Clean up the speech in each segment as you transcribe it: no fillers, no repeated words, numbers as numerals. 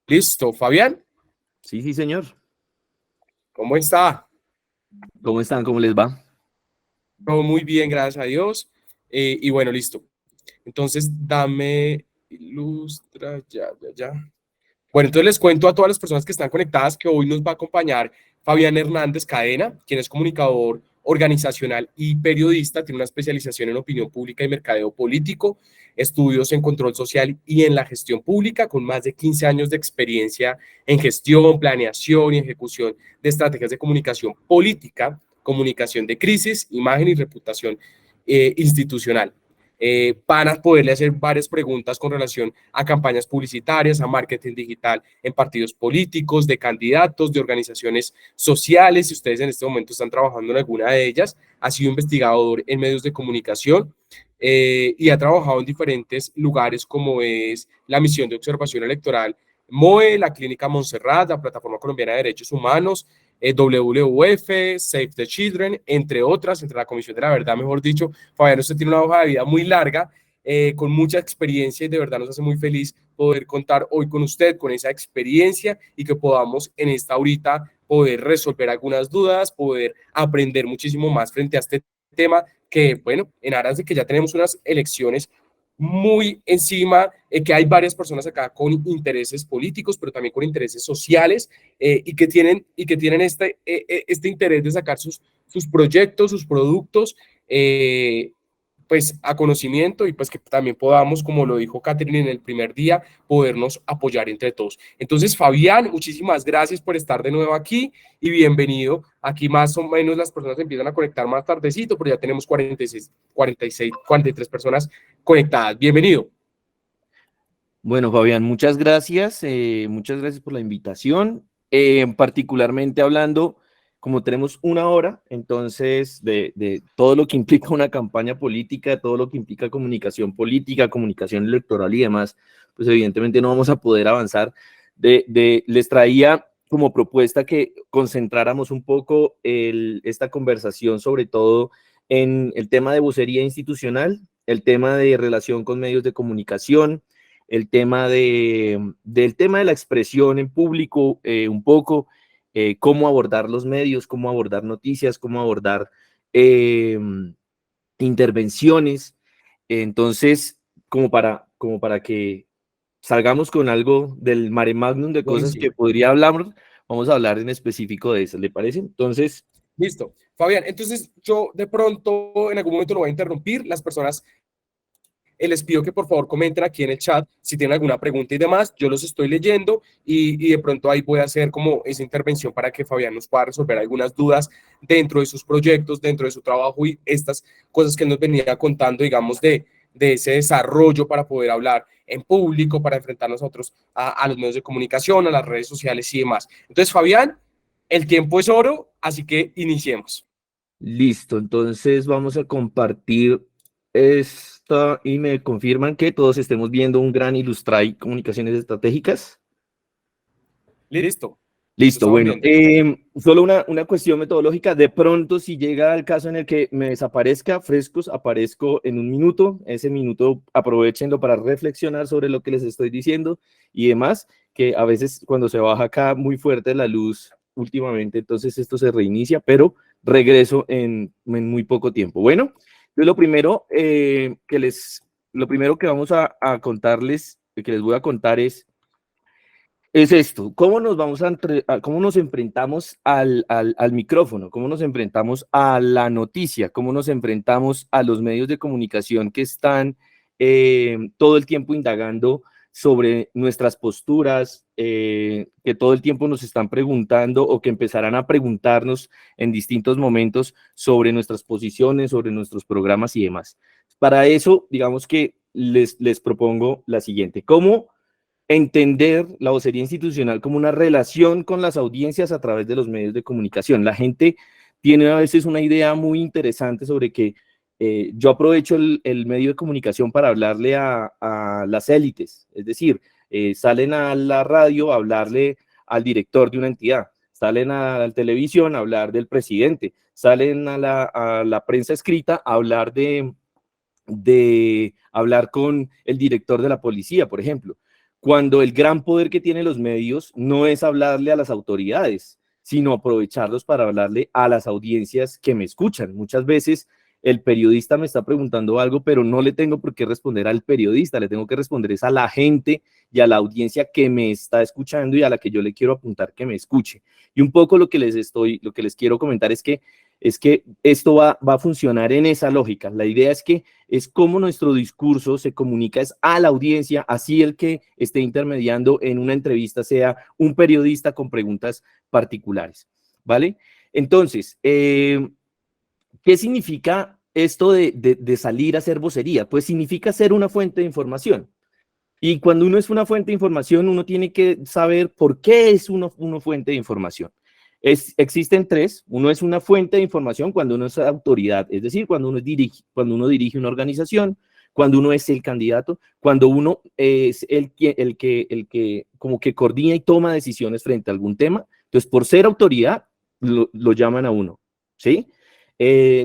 Listo, Fabián, Sí, sí, señor. ¿cómo está? ¿Cómo están? ¿Cómo les va? Todo muy bien, gracias a Dios. Y bueno, listo. Entonces, dame ilustra, ya. Bueno, entonces les cuento a todas las personas que están conectadas que hoy nos va a acompañar Fabián Hernández Cadena, quien es comunicador organizacional y periodista, tiene una especialización en opinión pública y mercadeo político, estudios en control social y en la gestión pública, con más de 15 años de experiencia en gestión, planeación y ejecución de estrategias de comunicación política, comunicación de crisis, imagen y reputación institucional. Van a poderle hacer varias preguntas con relación a campañas publicitarias, a marketing digital en partidos políticos, de candidatos, de organizaciones sociales. Si ustedes en este momento están trabajando en alguna de ellas, ha sido investigador en medios de comunicación y ha trabajado en diferentes lugares como es la misión de observación electoral MOE, la Clínica Montserrat, la Plataforma Colombiana de Derechos Humanos, WWF, Save the Children, entre otras, entre la Comisión de la Verdad, mejor dicho. Fabián, usted tiene una hoja de vida muy larga, con mucha experiencia y de verdad nos hace muy feliz poder contar hoy con usted, con esa experiencia y que podamos en esta horita poder resolver algunas dudas, poder aprender muchísimo más frente a este tema que, bueno, en aras de que ya tenemos unas elecciones muy encima, que hay varias personas acá con intereses políticos, pero también con intereses sociales, y que tienen este interés de sacar sus proyectos, sus productos, pues a conocimiento y pues que también podamos, como lo dijo Catherine en el primer día, podernos apoyar entre todos. Entonces, Fabián, muchísimas gracias por estar de nuevo aquí y bienvenido. Aquí más o menos las personas empiezan a conectar más tardecito, pero ya tenemos 43 personas conectadas. Bienvenido. Bueno, Fabián, muchas gracias por la invitación. Particularmente hablando, como tenemos una hora, entonces de todo lo que implica una campaña política, todo lo que implica comunicación política, comunicación electoral y demás, pues evidentemente no vamos a poder avanzar. Les traía como propuesta que concentráramos un poco esta conversación, sobre todo en el tema de vocería institucional, el tema de relación con medios de comunicación, el tema del tema de la expresión en público, un poco, cómo abordar los medios, cómo abordar noticias, cómo abordar eh, intervenciones. Entonces, como para que salgamos con algo del mare magnum de cosas que Buenísimo. podría hablar, vamos a hablar en específico de eso, ¿le parece? Entonces, Listo. Fabián, entonces yo de pronto en algún momento lo voy a interrumpir. Las personas, les pido que por favor comenten aquí en el chat si tienen alguna pregunta y demás. Yo los estoy leyendo y de pronto ahí voy a hacer como esa intervención para que Fabián nos pueda resolver algunas dudas dentro de sus proyectos, dentro de su trabajo y estas cosas que él nos venía contando, digamos, de ese desarrollo para poder hablar en público, para enfrentarnos nosotros a los medios de comunicación, a las redes sociales y demás. Entonces, Fabián, el tiempo es oro, así que iniciemos. listo, entonces vamos a compartir esta y me confirman que todos estemos viendo un gran Illustrate Comunicaciones Estratégicas. Listo, lo Listo, estamos bueno, viendo. solo una cuestión metodológica. De pronto, si llega el caso en el que me desaparezca, frescos, aparezco en un minuto. Ese minuto aprovechenlo para reflexionar sobre lo que les estoy diciendo y demás, que a veces cuando se baja acá muy fuerte la luz últimamente, entonces esto se reinicia, pero regreso en muy poco tiempo. Bueno, entonces lo primero que vamos a contarles, que les voy a contar es esto, ¿cómo nos vamos cómo nos enfrentamos al micrófono? ¿Cómo nos enfrentamos a la noticia? ¿Cómo nos enfrentamos a los medios de comunicación que están todo el tiempo indagando sobre nuestras posturas, que todo el tiempo nos están preguntando o que empezarán a preguntarnos en distintos momentos sobre nuestras posiciones, sobre nuestros programas y demás? Para eso, digamos que les propongo la siguiente, ¿cómo entender la vocería institucional como una relación con las audiencias a través de los medios de comunicación? La gente tiene a veces una idea muy interesante sobre que yo aprovecho el medio de comunicación para hablarle a las élites, es decir, salen a la radio a hablarle al director de una entidad, salen a la televisión a hablar del presidente, salen a la prensa escrita a hablar de hablar con el director de la policía, por ejemplo. cuando el gran poder que tienen los medios no es hablarle a las autoridades, sino aprovecharlos para hablarle a las audiencias que me escuchan. Muchas veces el periodista me está preguntando algo, pero no le tengo por qué responder al periodista, le tengo que responder es a la gente y a la audiencia que me está escuchando y a la que yo le quiero apuntar que me escuche. Y un poco lo que les quiero comentar es que esto va a funcionar en esa lógica. La idea es cómo nuestro discurso se comunica es a la audiencia, así el que esté intermediando en una entrevista sea un periodista con preguntas particulares, ¿vale? Entonces, ¿qué significa esto de salir a hacer vocería? Pues significa ser una fuente de información. Y cuando uno es una fuente de información, uno tiene que saber por qué es una fuente de información. Existen tres. Uno es una fuente de información cuando uno es autoridad, es decir, cuando uno dirige una organización, cuando uno es el candidato, cuando uno es el que como que coordina y toma decisiones frente a algún tema. Entonces, por ser autoridad, lo llaman a uno, ¿sí?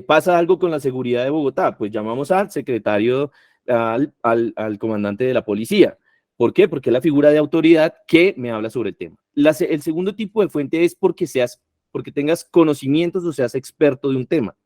Pasa algo con la seguridad de Bogotá, pues llamamos al secretario, al comandante de la policía. ¿Por qué? Porque es la figura de autoridad que me habla sobre el tema. El segundo tipo de fuente es porque tengas conocimientos o seas experto de un tema,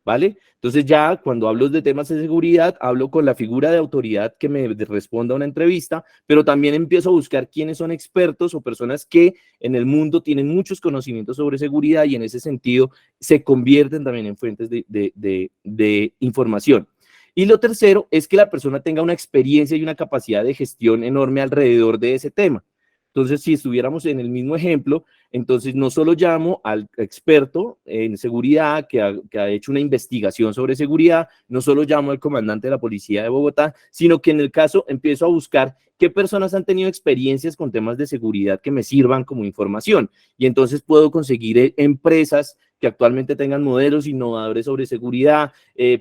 ¿vale? Entonces ya cuando hablo de temas de seguridad, hablo con la figura de autoridad que me responda a una entrevista, pero también empiezo a buscar quiénes son expertos o personas que en el mundo tienen muchos conocimientos sobre seguridad y en ese sentido se convierten también en fuentes de información. Y lo tercero es que la persona tenga una experiencia y una capacidad de gestión enorme alrededor de ese tema. Entonces, si estuviéramos en el mismo ejemplo, entonces no solo llamo al experto en seguridad que ha hecho una investigación sobre seguridad, no solo llamo al comandante de la policía de Bogotá, sino que en el caso empiezo a buscar qué personas han tenido experiencias con temas de seguridad que me sirvan como información. Y entonces puedo conseguir empresas que actualmente tengan modelos innovadores sobre seguridad,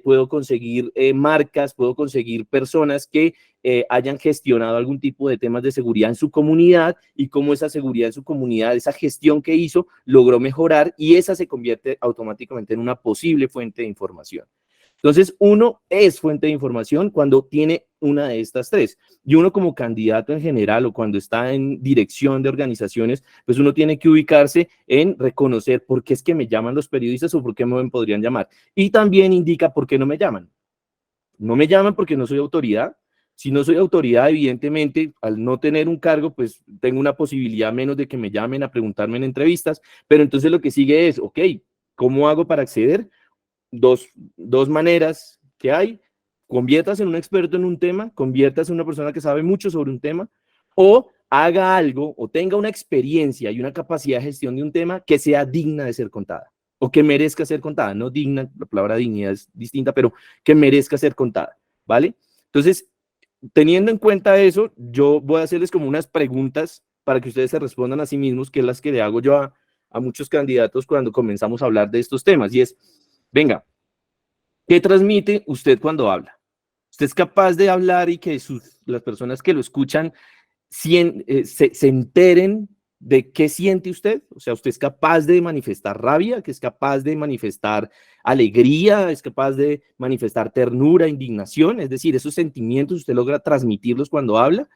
puedo conseguir marcas, puedo conseguir personas que hayan gestionado algún tipo de temas de seguridad en su comunidad y cómo esa seguridad en su comunidad, esa gestión que hizo, logró mejorar y esa se convierte automáticamente en una posible fuente de información. Entonces, uno es fuente de información cuando tiene una de estas tres. Y uno como candidato en general o cuando está en dirección de organizaciones, pues uno tiene que ubicarse en reconocer por qué es que me llaman los periodistas o por qué me podrían llamar. Y también indica por qué no me llaman. No me llaman porque no soy autoridad. Si no soy autoridad, evidentemente, al no tener un cargo, pues tengo una posibilidad menos de que me llamen a preguntarme en entrevistas. Pero entonces lo que sigue es, ok, ¿cómo hago para acceder? Dos maneras que hay: conviértase en un experto en un tema, conviértase en una persona que sabe mucho sobre un tema, o haga algo o tenga una experiencia y una capacidad de gestión de un tema que sea digna de ser contada o que merezca ser contada. No digna, la palabra dignidad es distinta, pero que merezca ser contada, ¿vale? Entonces, teniendo en cuenta eso, yo voy a hacerles como unas preguntas para que ustedes se respondan a sí mismos, que es las que le hago yo a muchos candidatos cuando comenzamos a hablar de estos temas, y es: venga, ¿qué transmite usted cuando habla? ¿Usted es capaz de hablar y que las personas que lo escuchan se enteren de qué siente usted? O sea, ¿usted es capaz de manifestar rabia, que es capaz de manifestar alegría, es capaz de manifestar ternura, indignación? Es decir, esos sentimientos usted logra transmitirlos cuando habla.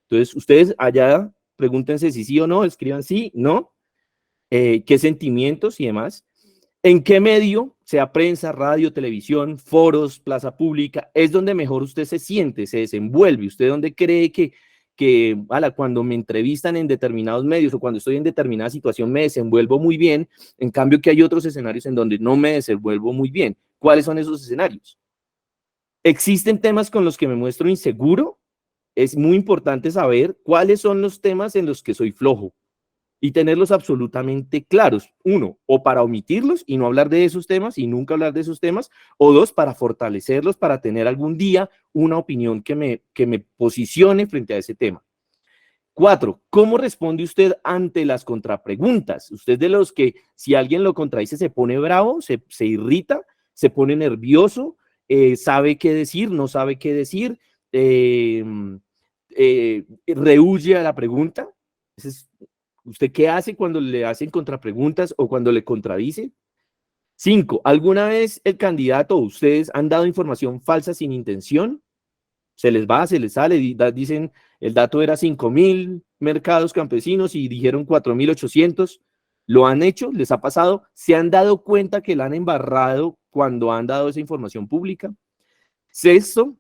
Entonces, ustedes allá pregúntense si sí o no, escriban sí, no, qué sentimientos y demás. ¿En qué medio, sea prensa, radio, televisión, foros, plaza pública, es donde mejor usted se siente, se desenvuelve? ¿Usted dónde cree cuando me entrevistan en determinados medios o cuando estoy en determinada situación me desenvuelvo muy bien, en cambio que hay otros escenarios en donde no me desenvuelvo muy bien? ¿Cuáles son esos escenarios? ¿Existen temas con los que me muestro inseguro? Es muy importante saber cuáles son los temas en los que soy flojo y tenerlos absolutamente claros. Uno, o para omitirlos y no hablar de esos temas y nunca hablar de esos temas, o dos, para fortalecerlos, para tener algún día una opinión que me posicione frente a ese tema. Cuatro, ¿cómo responde usted ante las contrapreguntas? Usted de los que si alguien lo contradice se pone bravo, se irrita, se pone nervioso, sabe qué decir, no sabe qué decir, rehuye a la pregunta. ¿Usted qué hace cuando le hacen contrapreguntas o cuando le contradice? Cinco, ¿alguna vez el candidato o ustedes han dado información falsa sin intención? Se les va, se les sale, dicen, el dato era 5.000 mercados campesinos y dijeron 4.800. Lo han hecho, les ha pasado, se han dado cuenta que la han embarrado cuando han dado esa información pública. Sexto,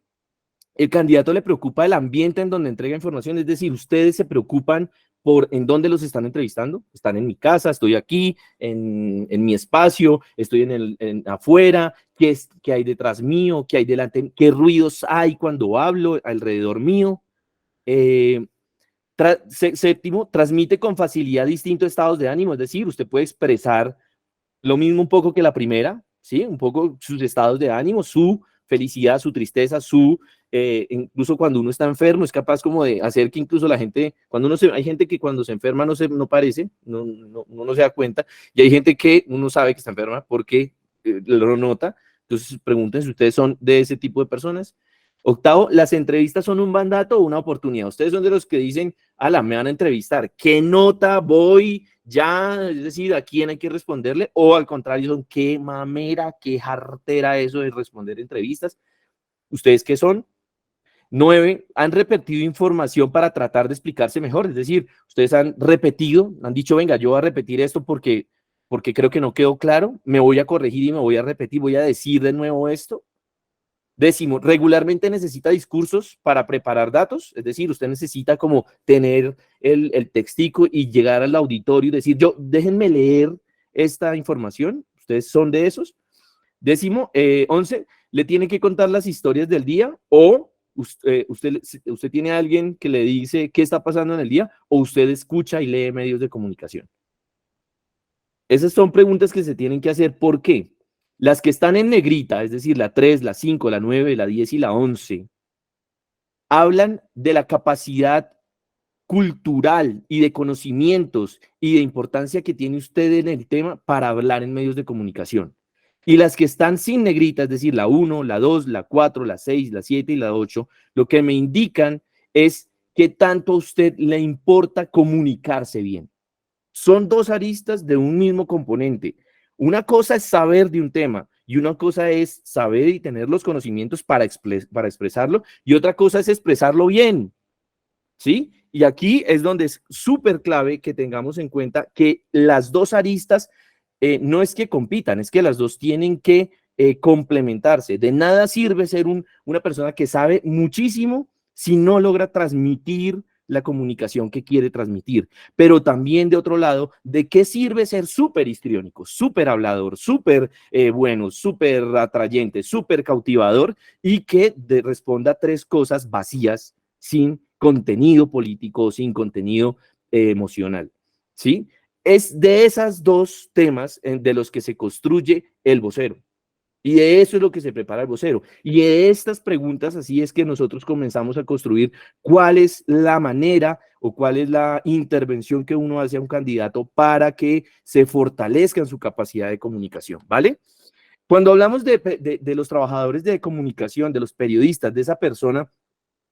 el candidato le preocupa el ambiente en donde entrega información, es decir, ustedes se preocupan por en dónde los están entrevistando. Están en mi casa, estoy aquí, en mi espacio, estoy afuera, qué hay detrás mío, qué hay delante, qué ruidos hay cuando hablo alrededor mío. Séptimo, transmite con facilidad distintos estados de ánimo, es decir, usted puede expresar lo mismo un poco que la primera, ¿sí? Un poco sus estados de ánimo, su felicidad, su tristeza, incluso cuando uno está enfermo, es capaz como de hacer que incluso la gente, hay gente que cuando se enferma no parece, uno no se da cuenta, y hay gente que uno sabe que está enferma porque lo nota. Entonces pregúntense si ustedes son de ese tipo de personas. Octavo, las entrevistas son un mandato o una oportunidad. Ustedes son de los que dicen, ala, me van a entrevistar, ¿qué nota voy? Ya, es decir, ¿a quién hay que responderle? O al contrario, son qué mamera, qué jartera eso de responder entrevistas. ¿Ustedes qué son? 9, han repetido información para tratar de explicarse mejor. Es decir, ustedes han repetido, han dicho, venga, yo voy a repetir esto porque creo que no quedó claro, me voy a corregir y me voy a repetir, voy a decir de nuevo esto. Décimo, regularmente necesita discursos para preparar datos, es decir, usted necesita como tener el textico y llegar al auditorio y decir, déjenme leer esta información, ustedes son de esos. Décimo, 11, le tiene que contar las historias del día o usted tiene a alguien que le dice qué está pasando en el día o usted escucha y lee medios de comunicación. Esas son preguntas que se tienen que hacer. ¿Por qué? Las que están en negrita, es decir, la 3, la 5, la 9, la 10 y la 11, hablan de la capacidad cultural y de conocimientos y de importancia que tiene usted en el tema para hablar en medios de comunicación. Y las que están sin negrita, es decir, la 1, la 2, la 4, la 6, la 7 y la 8, lo que me indican es qué tanto a usted le importa comunicarse bien. Son dos aristas de un mismo componente. Una cosa es saber de un tema y una cosa es saber y tener los conocimientos para expresarlo y otra cosa es expresarlo bien, ¿sí? Y aquí es donde es súper clave que tengamos en cuenta que las dos aristas no es que compitan, es que las dos tienen que complementarse. De nada sirve ser una persona que sabe muchísimo si no logra transmitir la comunicación que quiere transmitir. Pero también de otro lado, ¿de qué sirve ser súper histriónico, súper hablador, súper bueno, súper atrayente, súper cautivador y que responda tres cosas vacías sin contenido político, sin contenido emocional? ¿Sí? Es de esos dos temas de los que se construye el vocero. Y de eso es lo que se prepara el vocero. Y de estas preguntas, así es que nosotros comenzamos a construir cuál es la manera o cuál es la intervención que uno hace a un candidato para que se fortalezca en su capacidad de comunicación, ¿vale? Cuando hablamos de los trabajadores de comunicación, de los periodistas, de esa persona,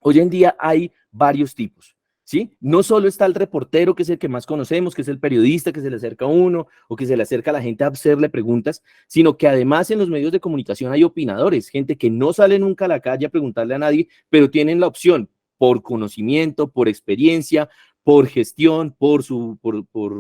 hoy en día hay varios tipos. ¿Sí? No solo está el reportero, que es el que más conocemos, que es el periodista que se le acerca a uno o que se le acerca a la gente a hacerle preguntas, sino que además en los medios de comunicación hay opinadores, gente que no sale nunca a la calle a preguntarle a nadie, pero tienen la opción por conocimiento, por experiencia, por gestión, por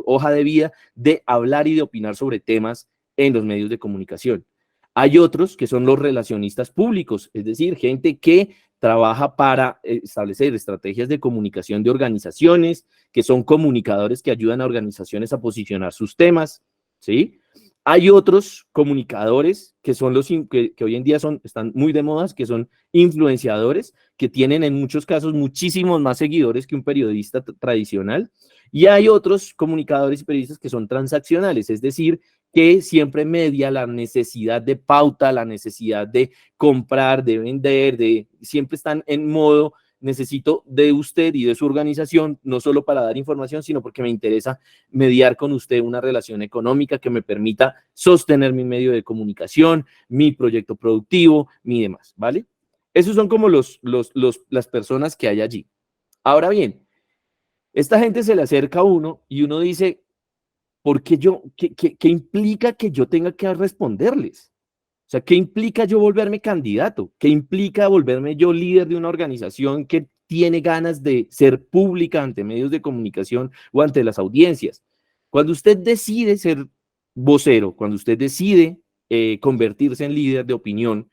hoja de vida, de hablar y de opinar sobre temas en los medios de comunicación. Hay otros que son los relacionistas públicos, es decir, gente que trabaja para establecer estrategias de comunicación de organizaciones, que son comunicadores que ayudan a organizaciones a posicionar sus temas, ¿sí? Hay otros comunicadores que son que hoy en día están muy de moda, que son influenciadores, que tienen en muchos casos muchísimos más seguidores que un periodista tradicional. Y hay otros comunicadores y periodistas que son transaccionales, es decir, que siempre media la necesidad de pauta, la necesidad de comprar, de vender, siempre están en modo, necesito de usted y de su organización, no solo para dar información, sino porque me interesa mediar con usted una relación económica que me permita sostener mi medio de comunicación, mi proyecto productivo, mi demás, ¿vale? Esos son como las personas que hay allí. Ahora bien, esta gente se le acerca a uno y uno dice, ¿por qué qué implica que yo tenga que responderles? sea, ¿qué implica yo volverme candidato? ¿Qué implica volverme yo líder de una organización que tiene ganas de ser pública ante medios de comunicación o ante las audiencias? Cuando usted decide ser vocero, cuando usted decide convertirse en líder de opinión,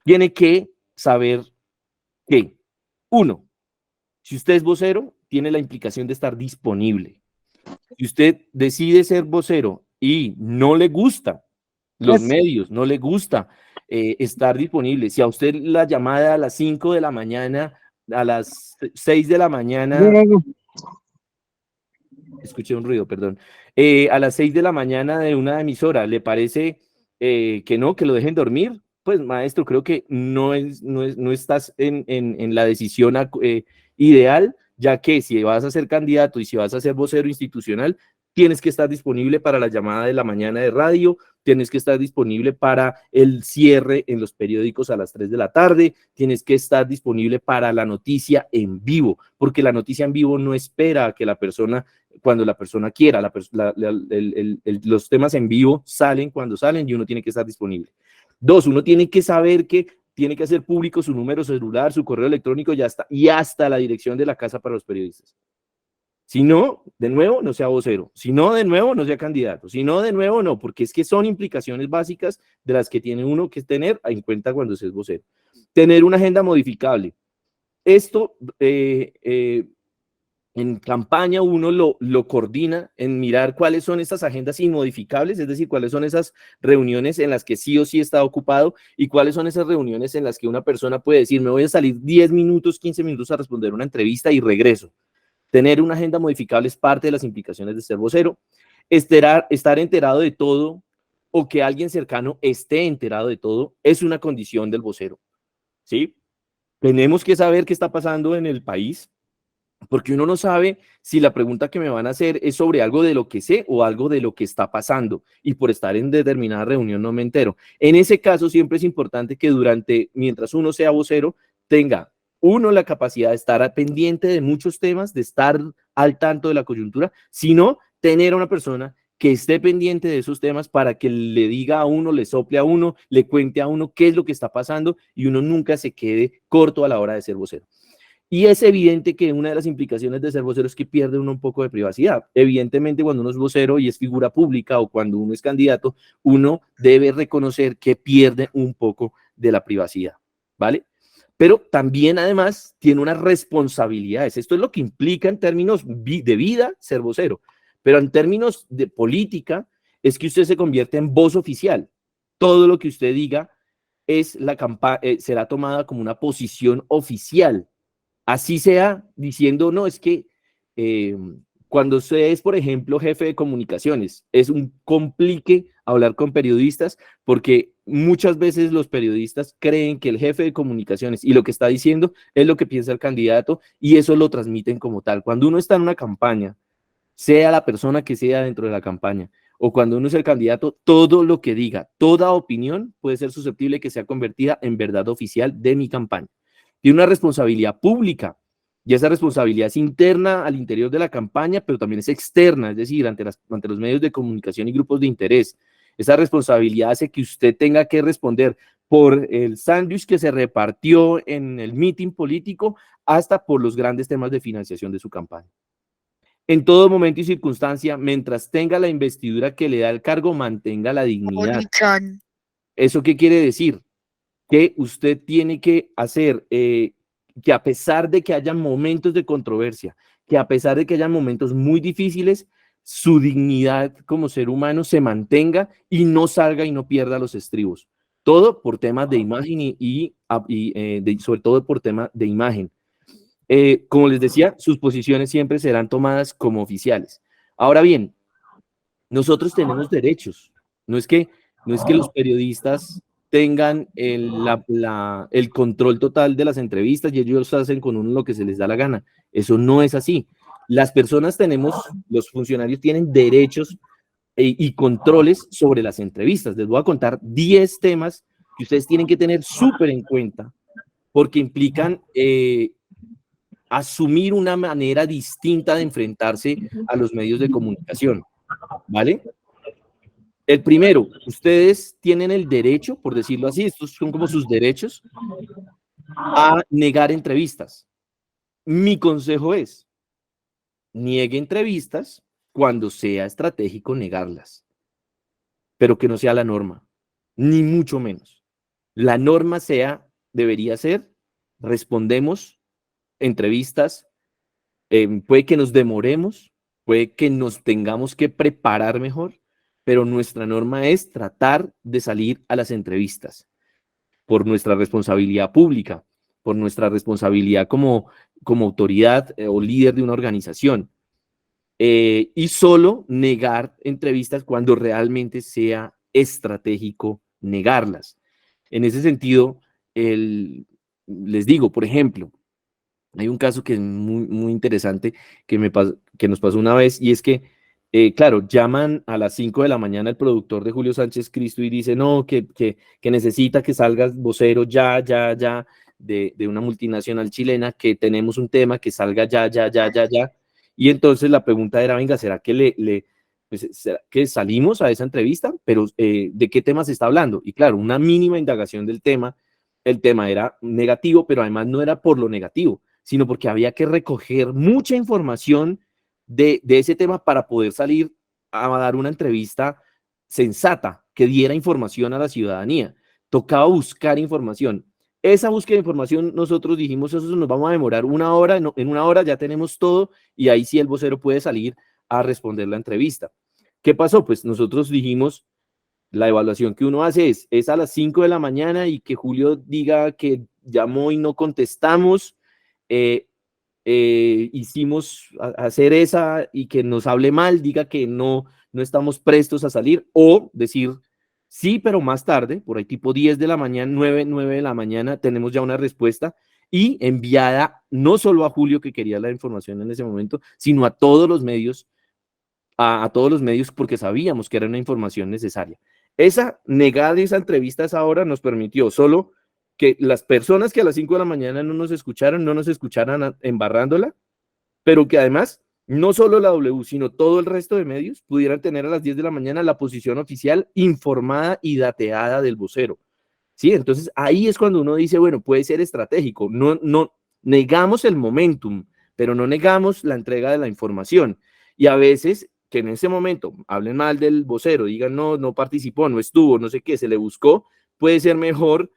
tiene que saber que, uno, si usted es vocero, tiene la implicación de estar disponible. Si usted decide ser vocero y no le gusta los medios, no le gusta estar disponible, si a usted la llamada a las 5 de la mañana, a las 6 de la mañana, escuché un ruido, perdón, a las 6 de la mañana de una emisora, ¿le parece que no, que lo dejen dormir? Pues maestro, creo que no estás en la decisión ideal, ya que si vas a ser candidato y si vas a ser vocero institucional, tienes que estar disponible para la llamada de la mañana de radio, tienes que estar disponible para el cierre en los periódicos a las 3 de la tarde, tienes que estar disponible para la noticia en vivo, porque la noticia en vivo no espera a que la persona, cuando la persona quiera, los temas en vivo salen cuando salen y uno tiene que estar disponible. Dos, uno tiene que saber que tiene que hacer público su número celular, su correo electrónico y hasta la dirección de la casa para los periodistas. Si no, de nuevo, no sea vocero. Si no, de nuevo, no sea candidato. Si no, de nuevo, no, porque es que son implicaciones básicas de las que tiene uno que tener en cuenta cuando se es vocero. Tener una agenda modificable. Esto, en campaña uno lo coordina en mirar cuáles son estas agendas inmodificables, es decir, cuáles son esas reuniones en las que sí o sí está ocupado y cuáles son esas reuniones en las que una persona puede decir, me voy a salir 10 minutos, 15 minutos a responder una entrevista y regreso. Tener una agenda modificable es parte de las implicaciones de ser vocero. Estar enterado de todo o que alguien cercano esté enterado de todo es una condición del vocero, ¿sí? Tenemos que saber qué está pasando en el país, porque uno no sabe si la pregunta que me van a hacer es sobre algo de lo que sé o algo de lo que está pasando, y por estar en determinada reunión no me entero. En ese caso siempre es importante que mientras uno sea vocero, tenga uno la capacidad de estar pendiente de muchos temas, de estar al tanto de la coyuntura, sino tener a una persona que esté pendiente de esos temas para que le diga a uno, le sople a uno, le cuente a uno qué es lo que está pasando y uno nunca se quede corto a la hora de ser vocero. Y es evidente que una de las implicaciones de ser vocero es que pierde uno un poco de privacidad. Evidentemente, cuando uno es vocero y es figura pública o cuando uno es candidato, uno debe reconocer que pierde un poco de la privacidad, ¿vale? Pero también, además, tiene unas responsabilidades. Esto es lo que implica en términos de vida ser vocero. Pero en términos de política, es que usted se convierte en voz oficial. Todo lo que usted diga será tomada como una posición oficial. Así sea diciendo, no, es que cuando usted es, por ejemplo, jefe de comunicaciones, es un complique hablar con periodistas porque muchas veces los periodistas creen que el jefe de comunicaciones y lo que está diciendo es lo que piensa el candidato y eso lo transmiten como tal. Cuando uno está en una campaña, sea la persona que sea dentro de la campaña, o cuando uno es el candidato, todo lo que diga, toda opinión puede ser susceptible que sea convertida en verdad oficial de mi campaña. Tiene una responsabilidad pública y esa responsabilidad es interna al interior de la campaña, pero también es externa, es decir, ante los medios de comunicación y grupos de interés. Esa responsabilidad hace que usted tenga que responder por el sándwich que se repartió en el meeting político hasta por los grandes temas de financiación de su campaña. En todo momento y circunstancia, mientras tenga la investidura que le da el cargo, mantenga la dignidad. ¿Eso qué quiere decir? Que usted tiene que hacer que a pesar de que haya momentos de controversia, que a pesar de que haya momentos muy difíciles, su dignidad como ser humano se mantenga y no salga y no pierda los estribos. Todo por temas de imagen y sobre todo por temas de imagen. Como les decía, sus posiciones siempre serán tomadas como oficiales. Ahora bien, nosotros tenemos derechos. No es que los periodistas tengan el control total de las entrevistas y ellos hacen con uno lo que se les da la gana. Eso no es así. Las personas los funcionarios tienen derechos y controles sobre las entrevistas. Les voy a contar 10 temas que ustedes tienen que tener súper en cuenta porque implican asumir una manera distinta de enfrentarse a los medios de comunicación, ¿vale? El primero, ustedes tienen el derecho, por decirlo así, estos son como sus derechos, a negar entrevistas. Mi consejo es, niegue entrevistas cuando sea estratégico negarlas, pero que no sea la norma, ni mucho menos. La norma debería ser, respondemos entrevistas, puede que nos demoremos, puede que nos tengamos que preparar mejor, pero nuestra norma es tratar de salir a las entrevistas por nuestra responsabilidad pública, por nuestra responsabilidad como autoridad o líder de una organización. Y solo negar entrevistas cuando realmente sea estratégico negarlas. En ese sentido, les digo, por ejemplo, hay un caso que es muy, muy interesante que nos pasó una vez y es que, claro, llaman a las 5 de la mañana el productor de Julio Sánchez Cristo y dice, no, que necesita que salgas vocero ya, de una multinacional chilena, que tenemos un tema, que salga ya. Y entonces la pregunta era, venga, ¿será que pues, ¿será que salimos a esa entrevista? Pero, ¿de qué tema se está hablando? Y claro, una mínima indagación del tema, el tema era negativo, pero además no era por lo negativo, sino porque había que recoger mucha información de ese tema para poder salir a dar una entrevista sensata, que diera información a la ciudadanía. Tocaba buscar información. Esa búsqueda de información, nosotros dijimos, eso nos vamos a demorar una hora, en una hora ya tenemos todo y ahí sí el vocero puede salir a responder la entrevista. ¿Qué pasó? Pues nosotros dijimos, la evaluación que uno hace es a las 5 de la mañana y que Julio diga que llamó y no contestamos, eh, hicimos hacer esa y que nos hable mal, diga que no estamos prestos a salir, o decir sí, pero más tarde, por ahí tipo 10 de la mañana, 9 de la mañana, tenemos ya una respuesta y enviada no solo a Julio, que quería la información en ese momento, sino a todos los medios, a todos los medios, porque sabíamos que era una información necesaria. Esa negada esa entrevista a esa hora nos permitió solo que las personas que a las 5 de la mañana no nos escucharan embarrándola, pero que además no solo la W, sino todo el resto de medios pudieran tener a las 10 de la mañana la posición oficial informada y dateada del vocero. ¿Sí? Entonces ahí es cuando uno dice, bueno, puede ser estratégico. No negamos el momentum, pero no negamos la entrega de la información. Y a veces que en ese momento hablen mal del vocero, digan no participó, no estuvo, no sé qué, se le buscó, puede ser mejor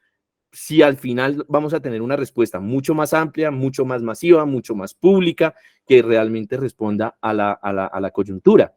si al final vamos a tener una respuesta mucho más amplia, mucho más masiva, mucho más pública, que realmente responda a la coyuntura.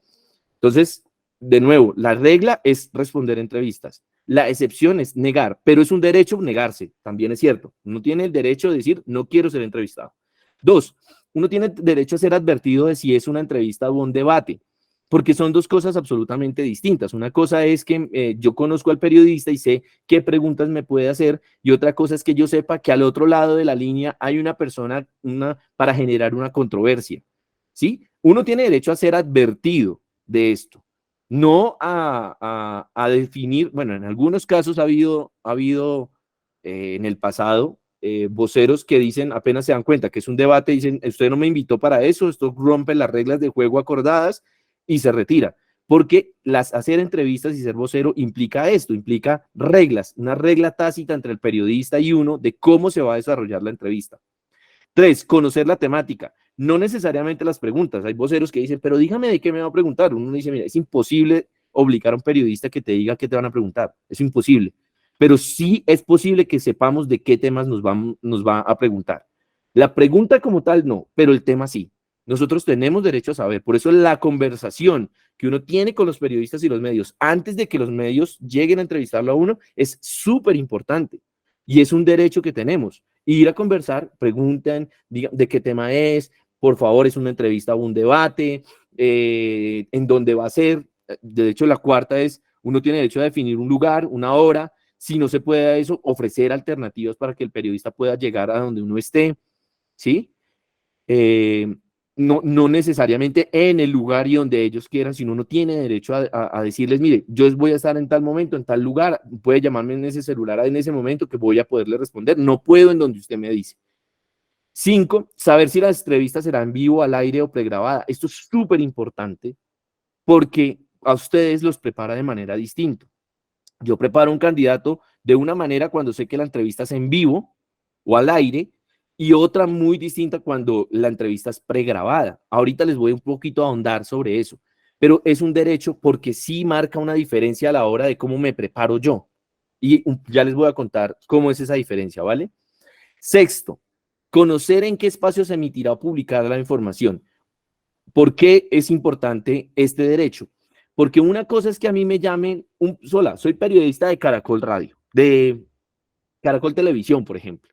Entonces, de nuevo, la regla es responder entrevistas. La excepción es negar, pero es un derecho negarse, también es cierto. Uno tiene el derecho de decir, no quiero ser entrevistado. Dos, uno tiene derecho a ser advertido de si es una entrevista o un debate, porque son dos cosas absolutamente distintas. Una cosa es que yo conozco al periodista y sé qué preguntas me puede hacer, y otra cosa es que yo sepa que al otro lado de la línea hay una persona para generar una controversia. ¿Sí? Uno tiene derecho a ser advertido de esto, no a definir, bueno, en algunos casos ha habido en el pasado voceros que dicen, apenas se dan cuenta que es un debate, dicen, usted no me invitó para eso, esto rompe las reglas de juego acordadas y se retira. Porque hacer entrevistas y ser vocero implica esto, implica reglas, una regla tácita entre el periodista y uno de cómo se va a desarrollar la entrevista. Tres, conocer la temática, no necesariamente las preguntas. Hay voceros que dicen, pero dígame de qué me va a preguntar. Uno dice, mira, es imposible obligar a un periodista que te diga qué te van a preguntar. Es imposible. Pero sí es posible que sepamos de qué temas nos va a preguntar. La pregunta como tal no, pero el tema sí. Nosotros tenemos derecho a saber. Por eso la conversación que uno tiene con los periodistas y los medios antes de que los medios lleguen a entrevistarlo a uno es súper importante. Y es un derecho que tenemos. Ir a conversar, preguntan de qué tema es, por favor, es una entrevista o un debate, en dónde va a ser. De hecho, la cuarta es, uno tiene derecho a definir un lugar, una hora, si no se puede eso, ofrecer alternativas para que el periodista pueda llegar a donde uno esté, ¿sí? Eh, no necesariamente en el lugar y donde ellos quieran, sino uno tiene derecho a decirles, mire, yo voy a estar en tal momento, en tal lugar, puede llamarme en ese celular en ese momento que voy a poderle responder, no puedo en donde usted me dice. 5, saber si las entrevistas serán en vivo, al aire o pregrabada. Esto es súper importante porque a ustedes los prepara de manera distinta. Yo preparo un candidato de una manera cuando sé que la entrevista es en vivo o al aire, y otra muy distinta cuando la entrevista es pregrabada. Ahorita les voy un poquito a ahondar sobre eso, pero es un derecho porque sí marca una diferencia a la hora de cómo me preparo yo. Y ya les voy a contar cómo es esa diferencia, ¿vale? Sexto, conocer en qué espacio se emitirá o publicará la información. ¿Por qué es importante este derecho? Porque una cosa es que a mí me llamen, soy periodista de Caracol Radio, de Caracol Televisión, por ejemplo.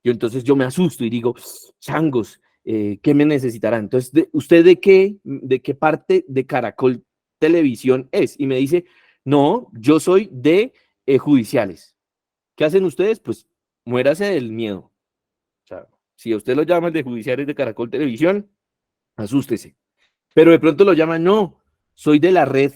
Entonces yo me asusto y digo, changos, ¿qué me necesitarán? Entonces, ¿usted de qué parte de Caracol Televisión es? Y me dice, no, yo soy de judiciales. ¿Qué hacen ustedes? Pues muérase del miedo. O sea, si a usted lo llaman de judiciales de Caracol Televisión, asústese. Pero de pronto lo llaman, no, soy de la red.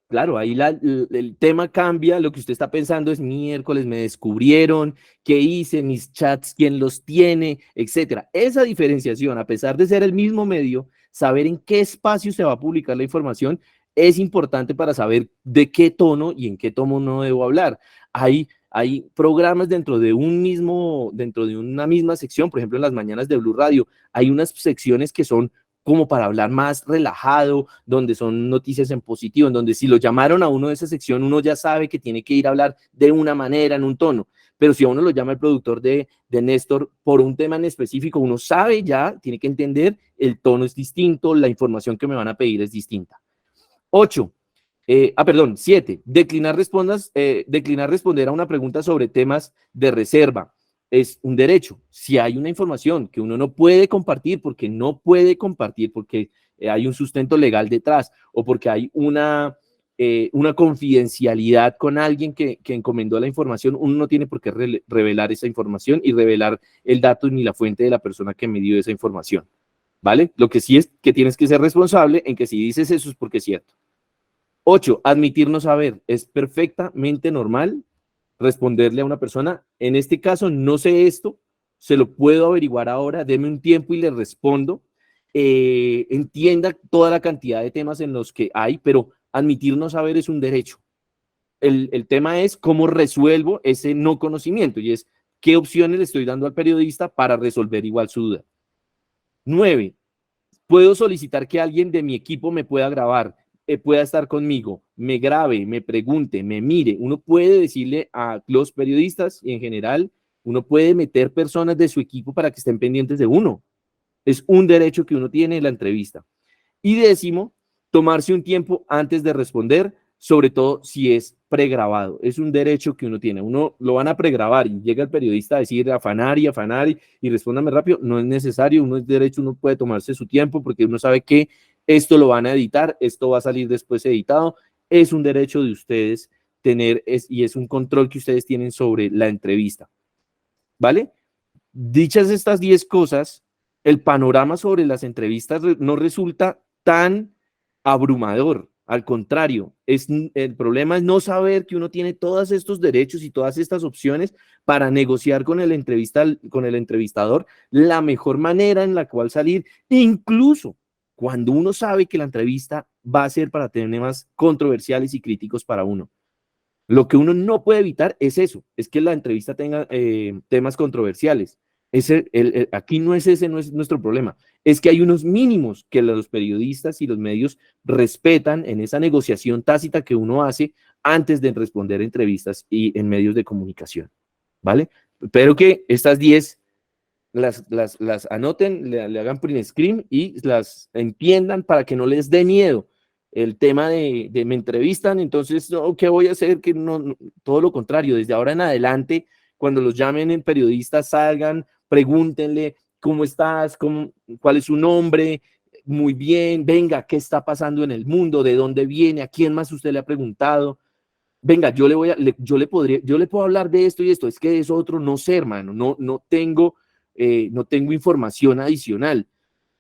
Claro, ahí el tema cambia, lo que usted está pensando es miércoles, me descubrieron, qué hice, mis chats, quién los tiene, etcétera. Esa diferenciación, a pesar de ser el mismo medio, saber en qué espacio se va a publicar la información es importante para saber de qué tono y en qué tono no debo hablar. Hay programas dentro de dentro de una misma sección, por ejemplo, en las mañanas de Blue Radio, hay unas secciones que son como para hablar más relajado, donde son noticias en positivo, en donde si lo llamaron a uno de esa sección, uno ya sabe que tiene que ir a hablar de una manera, en un tono. Pero si a uno lo llama el productor de Néstor por un tema en específico, uno sabe ya, tiene que entender, el tono es distinto, la información que me van a pedir es distinta. 8. 7. Declinar responder a una pregunta sobre temas de reserva. Es un derecho. Si hay una información que uno no puede compartir porque hay un sustento legal detrás o porque hay una confidencialidad con alguien que encomendó la información, uno no tiene por qué revelar esa información y revelar el dato ni la fuente de la persona que me dio esa información, ¿vale? Lo que sí es que tienes que ser responsable en que si dices eso es porque es cierto. 8. Admitir no saber. Es perfectamente normal responderle a una persona, en este caso no sé esto, se lo puedo averiguar ahora, deme un tiempo y le respondo. Entienda toda la cantidad de temas en los que hay, pero admitir no saber es un derecho. El tema es cómo resuelvo ese no conocimiento y es qué opciones le estoy dando al periodista para resolver igual su duda. 9. Puedo solicitar que alguien de mi equipo me pueda grabar, pueda estar conmigo, me grabe, me pregunte, me mire. Uno puede decirle a los periodistas y en general, uno puede meter personas de su equipo para que estén pendientes de uno. Es un derecho que uno tiene en la entrevista. Y 10, tomarse un tiempo antes de responder, sobre todo si es pregrabado. Es un derecho que uno tiene. Uno lo van a pregrabar y llega el periodista a decir afanar y respóndame rápido. No es necesario, uno es derecho, uno puede tomarse su tiempo porque uno sabe que esto lo van a editar, esto va a salir después editado. Es un derecho de ustedes tener y es un control que ustedes tienen sobre la entrevista. ¿Vale? Dichas estas 10 cosas, el panorama sobre las entrevistas no resulta tan abrumador. Al contrario, el problema es no saber que uno tiene todos estos derechos y todas estas opciones para negociar con el entrevistador la mejor manera en la cual salir, incluso cuando uno sabe que la entrevista va a ser para temas controversiales y críticos para uno. Lo que uno no puede evitar es eso, es que la entrevista tenga temas controversiales. Aquí no es nuestro problema, es que hay unos mínimos que los periodistas y los medios respetan en esa negociación tácita que uno hace antes de responder entrevistas y en medios de comunicación, ¿vale? Espero que estas 10 las anoten, le hagan print screen y las entiendan para que no les dé miedo el tema de me entrevistan, entonces, no, ¿qué voy a hacer? Que no, todo lo contrario, desde ahora en adelante, cuando los llamen en periodistas, salgan, pregúntenle, ¿cómo estás? ¿Cuál es su nombre? Muy bien, venga, ¿qué está pasando en el mundo? ¿De dónde viene? ¿A quién más usted le ha preguntado? Venga, yo le puedo hablar de esto y esto, es que es otro, no sé, hermano, no tengo información adicional.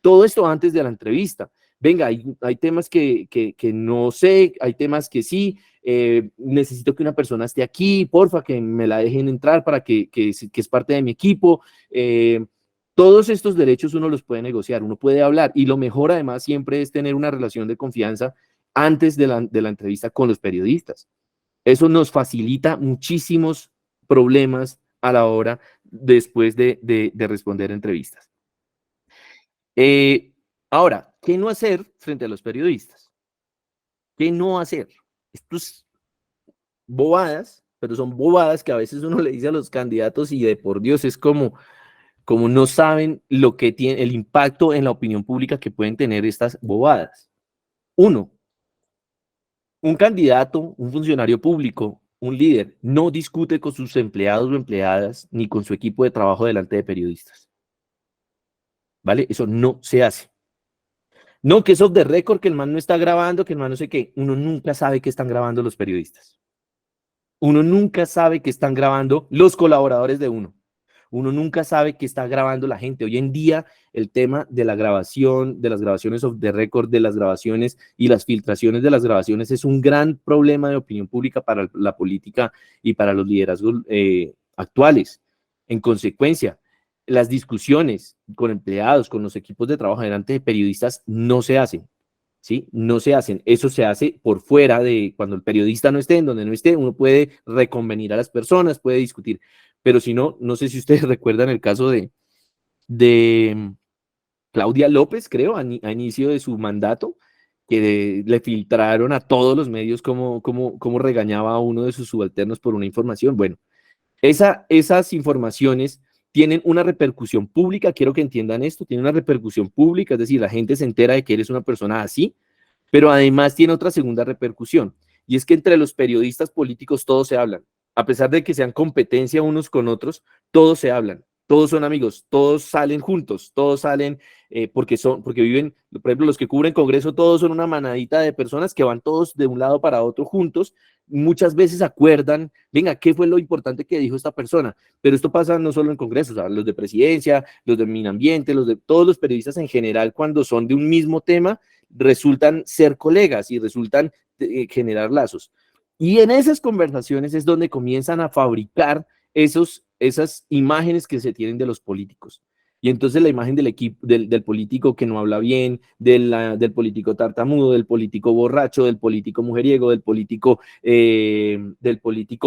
Todo esto antes de la entrevista. Venga, hay temas que no sé, hay temas que sí, necesito que una persona esté aquí, porfa, que me la dejen entrar para que es parte de mi equipo. Todos estos derechos uno los puede negociar, uno puede hablar, y lo mejor además siempre es tener una relación de confianza antes de la entrevista con los periodistas. Eso nos facilita muchísimos problemas a la hora después de responder entrevistas. Ahora, ¿qué no hacer frente a los periodistas? ¿Qué no hacer? Estos bobadas, pero son bobadas que a veces uno le dice a los candidatos y de por Dios es como no saben lo que tiene, el impacto en la opinión pública que pueden tener estas bobadas. Uno, un candidato, un funcionario público, un líder, no discute con sus empleados o empleadas ni con su equipo de trabajo delante de periodistas. ¿Vale? Eso no se hace. No, que es off the record, que el man no está grabando, que el man no sé qué. Uno nunca sabe que están grabando los periodistas. Uno nunca sabe que están grabando los colaboradores de uno. Uno nunca sabe qué está grabando la gente. Hoy en día, el tema de la grabación, de las grabaciones off the record, de las grabaciones y las filtraciones de las grabaciones es un gran problema de opinión pública para la política y para los liderazgos actuales. En consecuencia, las discusiones con empleados, con los equipos de trabajo delante de periodistas no se hacen. ¿Sí? No se hacen. Eso se hace por fuera de cuando el periodista no esté, en donde no esté, uno puede reconvenir a las personas, puede discutir. Pero si no, no sé si ustedes recuerdan el caso de Claudia López, creo, a inicio de su mandato, que le filtraron a todos los medios cómo regañaba a uno de sus subalternos por una información. Bueno, esas informaciones tienen una repercusión pública, quiero que entiendan esto, tiene una repercusión pública, es decir, la gente se entera de que eres una persona así, pero además tiene otra segunda repercusión, y es que entre los periodistas políticos todos se hablan, a pesar de que sean competencia unos con otros, todos se hablan, todos son amigos, todos salen juntos, todos salen porque viven, por ejemplo, los que cubren Congreso, todos son una manadita de personas que van todos de un lado para otro juntos, muchas veces acuerdan, venga, ¿qué fue lo importante que dijo esta persona? Pero esto pasa no solo en Congreso, o sea, los de presidencia, los de Medio Ambiente, todos los periodistas en general, cuando son de un mismo tema, resultan ser colegas y resultan generar lazos. Y en esas conversaciones es donde comienzan a fabricar esas imágenes que se tienen de los políticos. Y entonces la imagen del equipo, del político que no habla bien, del político tartamudo, del político borracho, del político mujeriego, del político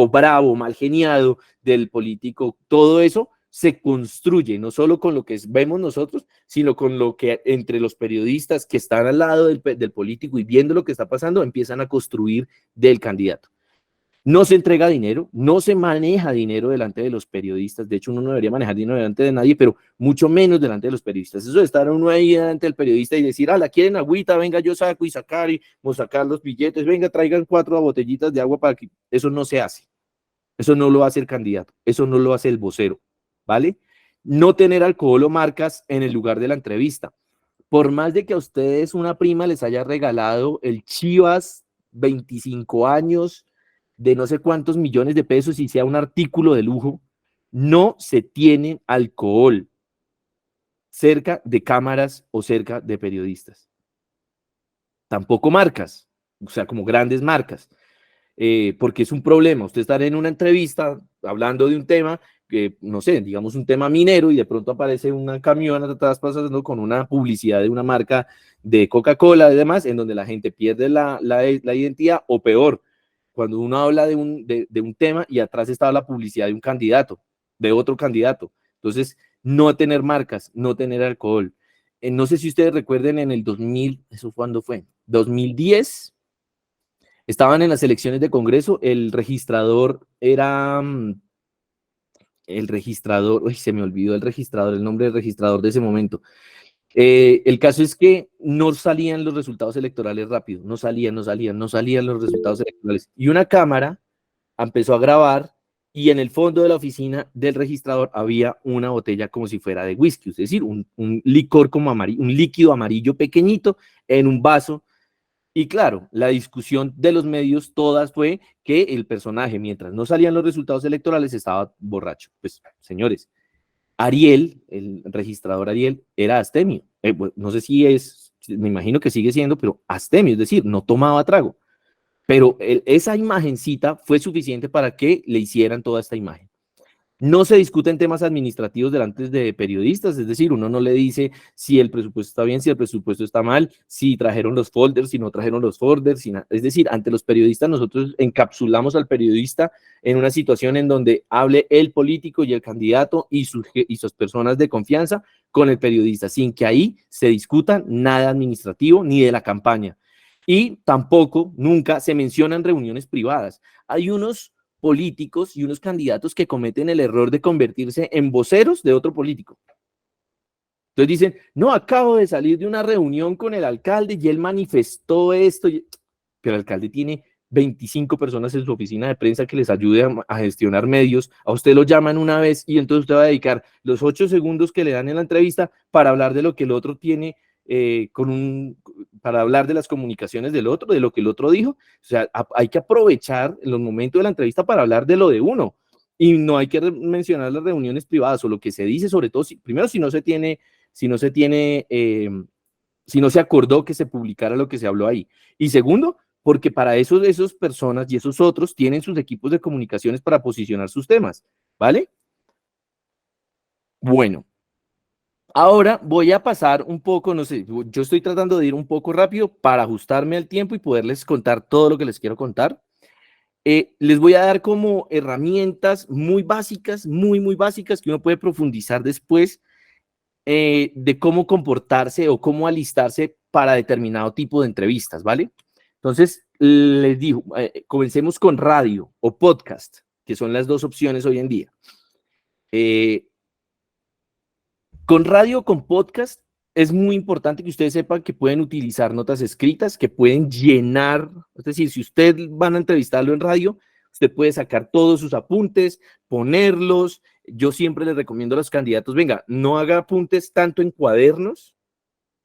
bravo, mal geniado, del político, todo eso se construye, no solo con lo que vemos nosotros, sino con lo que entre los periodistas que están al lado del político y viendo lo que está pasando, empiezan a construir del candidato. No se entrega dinero, no se maneja dinero delante de los periodistas. De hecho, uno no debería manejar dinero delante de nadie, pero mucho menos delante de los periodistas. Eso de estar uno ahí delante del periodista y decir, la quieren agüita, venga, yo saco y sacar y sacar los billetes, venga, traigan 4 botellitas de agua para que... Eso no se hace. Eso no lo hace el candidato, eso no lo hace el vocero, ¿vale? No tener alcohol o marcas en el lugar de la entrevista. Por más de que a ustedes una prima les haya regalado el Chivas 25 años de no sé cuántos millones de pesos y sea un artículo de lujo, no se tiene alcohol cerca de cámaras o cerca de periodistas. Tampoco marcas, o sea, como grandes marcas, porque es un problema. Usted está en una entrevista hablando de un tema, que no sé, digamos un tema minero y de pronto aparece una camión atrás pasando con una publicidad de una marca de Coca-Cola y demás, en donde la gente pierde la identidad o peor, cuando uno habla de un tema y atrás está la publicidad de un candidato, de otro candidato. Entonces, no tener marcas, no tener alcohol. No sé si ustedes recuerden en el 2000, ¿eso cuándo fue? 2010, estaban en las elecciones de Congreso, el registrador era... el registrador, uy, se me olvidó el nombre del registrador de ese momento. El caso es que no salían los resultados electorales rápido, no salían los resultados electorales. Y una cámara empezó a grabar y en el fondo de la oficina del registrador había una botella como si fuera de whisky, es decir, un licor como amarillo, un líquido amarillo pequeñito en un vaso. Y claro, la discusión de los medios todas fue que el personaje, mientras no salían los resultados electorales, estaba borracho. Pues, señores, Ariel, el registrador Ariel, era astemio. No sé si me imagino que sigue siendo, pero astemio, es decir, no tomaba trago. Pero esa imagencita fue suficiente para que le hicieran toda esta imagen. No se discuten temas administrativos delante de periodistas, es decir, uno no le dice si el presupuesto está bien, si el presupuesto está mal, si trajeron los folders, si no trajeron los folders, es decir, ante los periodistas nosotros encapsulamos al periodista en una situación en donde hable el político y el candidato y sus personas de confianza con el periodista, sin que ahí se discuta nada administrativo ni de la campaña. Y tampoco, nunca se mencionan reuniones privadas. Hay unos políticos y unos candidatos que cometen el error de convertirse en voceros de otro político. Entonces dicen, no, acabo de salir de una reunión con el alcalde y él manifestó esto, pero el alcalde tiene 25 personas en su oficina de prensa que les ayude a gestionar medios. A usted lo llaman una vez y entonces usted va a dedicar los 8 segundos que le dan en la entrevista para hablar de lo que el otro tiene, para hablar de las comunicaciones del otro, de lo que el otro dijo. O sea, hay que aprovechar los momentos de la entrevista para hablar de lo de uno. Y no hay que mencionar las reuniones privadas o lo que se dice, sobre todo, primero, si no se acordó que se publicara lo que se habló ahí. Y segundo, porque para eso esas personas y esos otros tienen sus equipos de comunicaciones para posicionar sus temas, ¿vale? Bueno, ahora voy a pasar un poco, no sé, yo estoy tratando de ir un poco rápido para ajustarme al tiempo y poderles contar todo lo que les quiero contar. Les voy a dar como herramientas muy básicas, muy básicas, que uno puede profundizar después de cómo comportarse o cómo alistarse para determinado tipo de entrevistas, ¿vale? Entonces, les digo, comencemos con radio o podcast, que son las dos opciones hoy en día. Con radio o con podcast, es muy importante que ustedes sepan que pueden utilizar notas escritas, que pueden llenar, es decir, si usted van a entrevistarlo en radio, usted puede sacar todos sus apuntes, ponerlos. Yo siempre les recomiendo a los candidatos, venga, no haga apuntes tanto en cuadernos,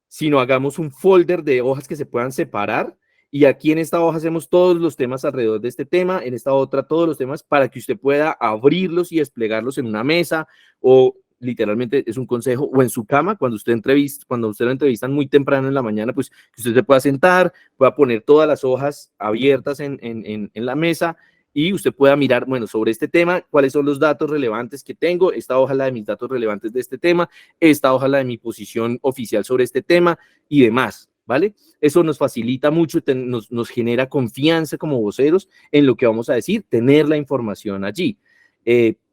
sino hagamos un folder de hojas que se puedan separar, y aquí en esta hoja hacemos todos los temas alrededor de este tema, en esta otra todos los temas, para que usted pueda abrirlos y desplegarlos en una mesa, o literalmente es un consejo, o en su cama, cuando usted lo entrevistan muy temprano en la mañana, pues que usted se pueda sentar, pueda poner todas las hojas abiertas en la mesa, y usted pueda mirar, bueno, sobre este tema, cuáles son los datos relevantes que tengo. Esta hoja es la de mis datos relevantes de este tema, esta hoja es la de mi posición oficial sobre este tema y demás, ¿vale? Eso nos facilita mucho, nos genera confianza como voceros en lo que vamos a decir, tener la información allí.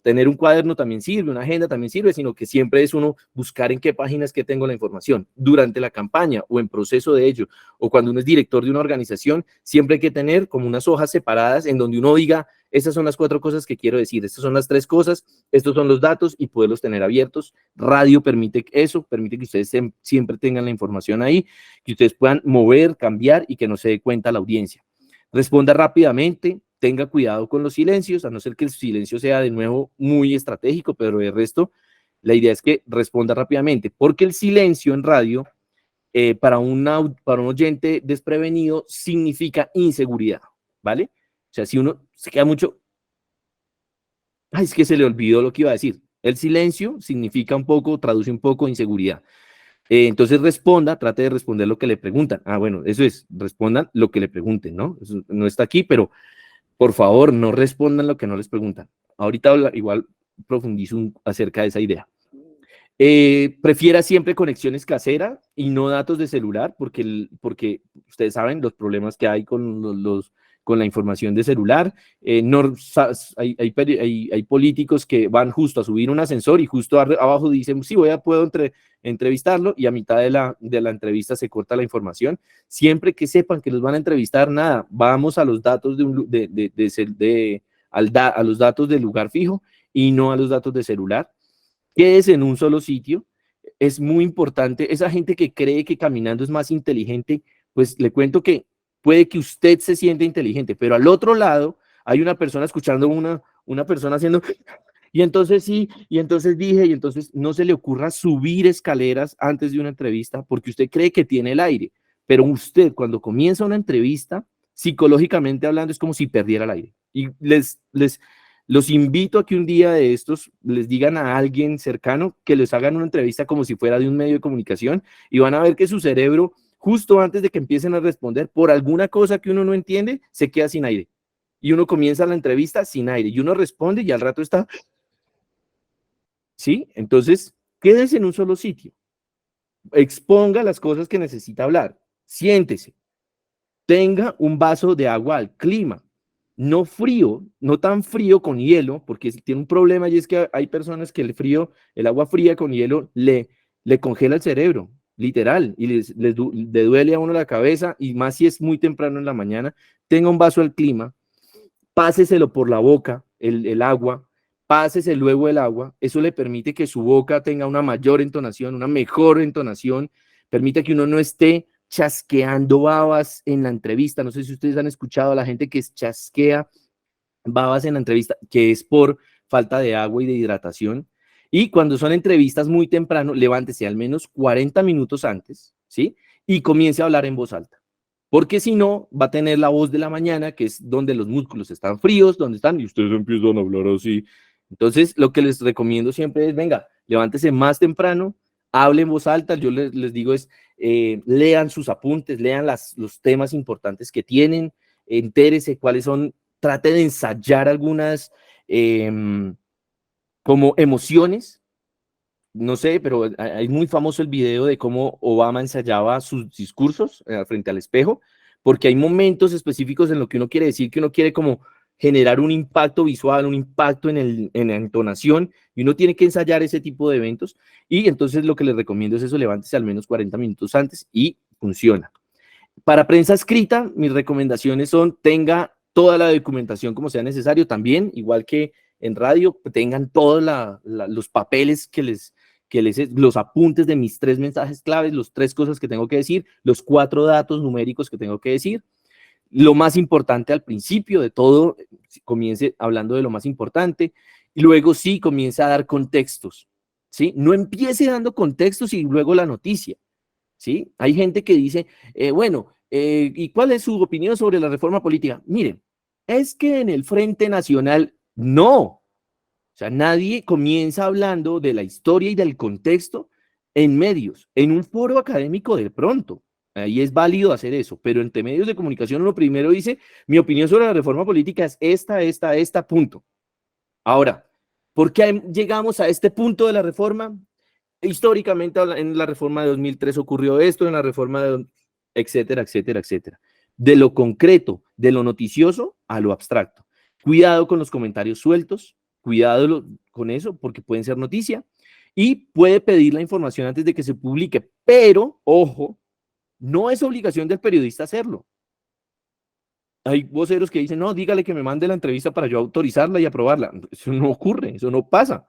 Tener un cuaderno también sirve, una agenda también sirve, sino que siempre es uno buscar en qué páginas que tengo la información. Durante la campaña o en proceso de ello, o cuando uno es director de una organización, siempre hay que tener como unas hojas separadas en donde uno diga, estas son las 4 cosas que quiero decir, estas son las 3 cosas, estos son los datos, y poderlos tener abiertos. Radio permite eso, permite que ustedes siempre tengan la información ahí, que ustedes puedan mover, cambiar y que no se dé cuenta la audiencia. Responda rápidamente, tenga cuidado con los silencios, a no ser que el silencio sea de nuevo muy estratégico, pero de resto, la idea es que responda rápidamente, porque el silencio en radio, para un oyente desprevenido, significa inseguridad, ¿vale? O sea, si uno se queda mucho, ay, es que se le olvidó lo que iba a decir. El silencio significa traduce un poco inseguridad. Entonces trate de responder lo que le preguntan. Bueno, eso es, respondan lo que le pregunten, ¿no? Eso no está aquí, pero por favor, no respondan lo que no les preguntan. Ahorita igual profundizo acerca de esa idea. Prefiera siempre conexiones caseras y no datos de celular, porque ustedes saben los problemas que hay con la información de celular. Hay políticos que van justo a subir un ascensor y justo abajo dicen, sí, puedo entrevistarlo, y a mitad de la entrevista se corta la información. Siempre que sepan que los van a entrevistar, nada, vamos a los datos a los datos del lugar fijo y no a los datos de celular. Quédese en un solo sitio. Es muy importante. Esa gente que cree que caminando es más inteligente, pues le cuento que puede que usted se sienta inteligente, pero al otro lado hay una persona escuchando una persona haciendo, y entonces sí, y entonces dije, y entonces no se le ocurra subir escaleras antes de una entrevista porque usted cree que tiene el aire, pero usted cuando comienza una entrevista, psicológicamente hablando, es como si perdiera el aire. Y los invito a que un día de estos les digan a alguien cercano que les hagan una entrevista como si fuera de un medio de comunicación, y van a ver que su cerebro, justo antes de que empiecen a responder, por alguna cosa que uno no entiende, se queda sin aire. Y uno comienza la entrevista sin aire, y uno responde y al rato está ¿sí? Entonces, quédese en un solo sitio, exponga las cosas que necesita hablar, siéntese, tenga un vaso de agua al clima, no frío, no tan frío con hielo, porque tiene un problema y es que hay personas que el frío, el agua fría con hielo le congela el cerebro, literal, y le duele a uno la cabeza, y más si es muy temprano en la mañana. Tenga un vaso al clima, páseselo por la boca, el agua, pásese luego el agua, eso le permite que su boca tenga una mayor entonación, una mejor entonación, permite que uno no esté chasqueando babas en la entrevista. No sé si ustedes han escuchado a la gente que chasquea babas en la entrevista, que es por falta de agua y de hidratación. Y cuando son entrevistas muy temprano, levántese al menos 40 minutos antes, ¿sí? Y comience a hablar en voz alta. Porque si no, va a tener la voz de la mañana, que es donde los músculos están fríos, donde están, y ustedes empiezan a hablar así. Entonces, lo que les recomiendo siempre es, venga, levántese más temprano, hable en voz alta. Yo les digo es, lean sus apuntes, lean los temas importantes que tienen, entérese cuáles son, trate de ensayar algunas como emociones. No sé, pero hay muy famoso el video de cómo Obama ensayaba sus discursos frente al espejo, porque hay momentos específicos en lo que uno quiere decir, que uno quiere como generar un impacto visual, un impacto en la entonación, y uno tiene que ensayar ese tipo de eventos. Y entonces lo que les recomiendo es eso, levántese al menos 40 minutos antes y funciona. Para prensa escrita, mis recomendaciones son: tenga toda la documentación como sea necesario, también, igual que en radio, tengan todos los papeles los apuntes de mis 3 mensajes claves, los 3 cosas que tengo que decir, los 4 datos numéricos que tengo que decir. Lo más importante al principio de todo, comience hablando de lo más importante, y luego sí comience a dar contextos, ¿sí? No empiece dando contextos y luego la noticia, ¿sí? Hay gente que dice, ¿y cuál es su opinión sobre la reforma política? Miren, es que en el Frente Nacional, no. O sea, nadie comienza hablando de la historia y del contexto en medios, en un foro académico de pronto. Ahí es válido hacer eso, pero entre medios de comunicación uno primero dice, mi opinión sobre la reforma política es esta, punto. Ahora, ¿por qué llegamos a este punto de la reforma? Históricamente en la reforma de 2003 ocurrió esto, en la reforma de etcétera, etcétera, etcétera. De lo concreto, de lo noticioso a lo abstracto. Cuidado con los comentarios sueltos, cuidado con eso porque pueden ser noticia, y puede pedir la información antes de que se publique, pero ojo, no es obligación del periodista hacerlo. Hay voceros que dicen, no, dígale que me mande la entrevista para yo autorizarla y aprobarla. Eso no ocurre, eso no pasa.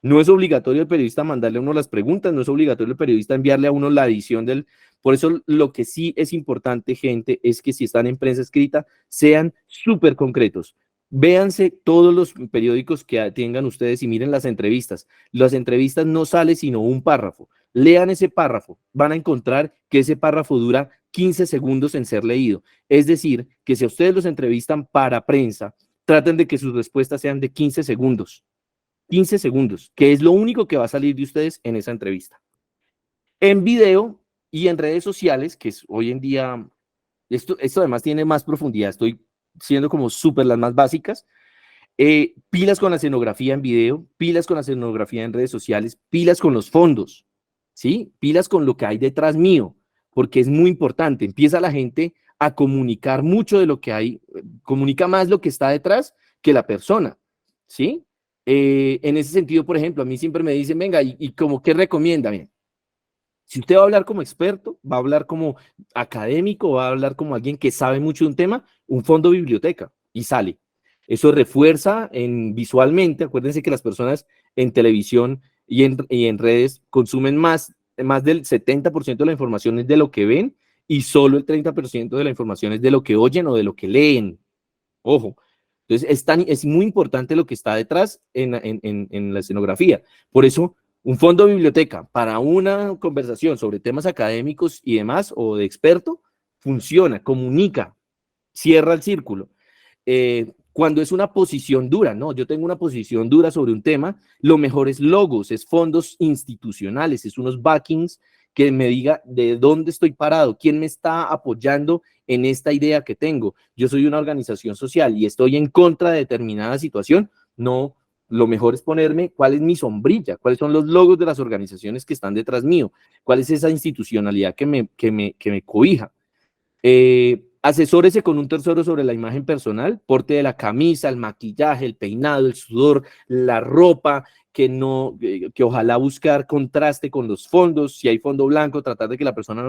No es obligatorio el periodista mandarle a uno las preguntas, no es obligatorio el periodista enviarle a uno la edición del... Por eso lo que sí es importante, gente, es que si están en prensa escrita, sean súper concretos. Véanse todos los periódicos que tengan ustedes y miren las entrevistas. Las entrevistas no sale sino un párrafo. Lean ese párrafo. Van a encontrar que ese párrafo dura 15 segundos en ser leído. Es decir, que si a ustedes los entrevistan para prensa, traten de que sus respuestas sean de 15 segundos. 15 segundos, que es lo único que va a salir de ustedes en esa entrevista. En video y en redes sociales, que es hoy en día, esto además tiene más profundidad, estoy siendo como súper las más básicas. Pilas con la escenografía en video, pilas con la escenografía en redes sociales, pilas con los fondos, ¿sí? Pilas con lo que hay detrás mío, porque es muy importante. Empieza la gente a comunicar mucho de lo que hay, comunica más lo que está detrás que la persona, ¿sí? En ese sentido, por ejemplo, a mí siempre me dicen, venga, ¿y como qué recomienda? Bien, si usted va a hablar como experto, va a hablar como académico, va a hablar como alguien que sabe mucho de un tema, un fondo biblioteca y sale. Eso refuerza visualmente. Acuérdense que las personas en televisión y en redes consumen más del 70% de la información es de lo que ven y solo el 30% de la información es de lo que oyen o de lo que leen. Ojo. Entonces, es muy importante lo que está detrás en la escenografía. Por eso, un fondo de biblioteca para una conversación sobre temas académicos y demás, o de experto, funciona, comunica, cierra el círculo. Cuando es una posición dura, ¿no? Yo tengo una posición dura sobre un tema, lo mejor es logos, es fondos institucionales, es unos backings que me diga de dónde estoy parado, quién me está apoyando en esta idea que tengo. Yo soy una organización social y estoy en contra de determinada situación, no lo mejor es ponerme cuál es mi sombrilla, cuáles son los logos de las organizaciones que están detrás mío, cuál es esa institucionalidad que me cobija. Asesórese con un tercero sobre la imagen personal, porte de la camisa, el maquillaje, el peinado, el sudor, la ropa, que ojalá buscar contraste con los fondos. Si hay fondo blanco, tratar de que la persona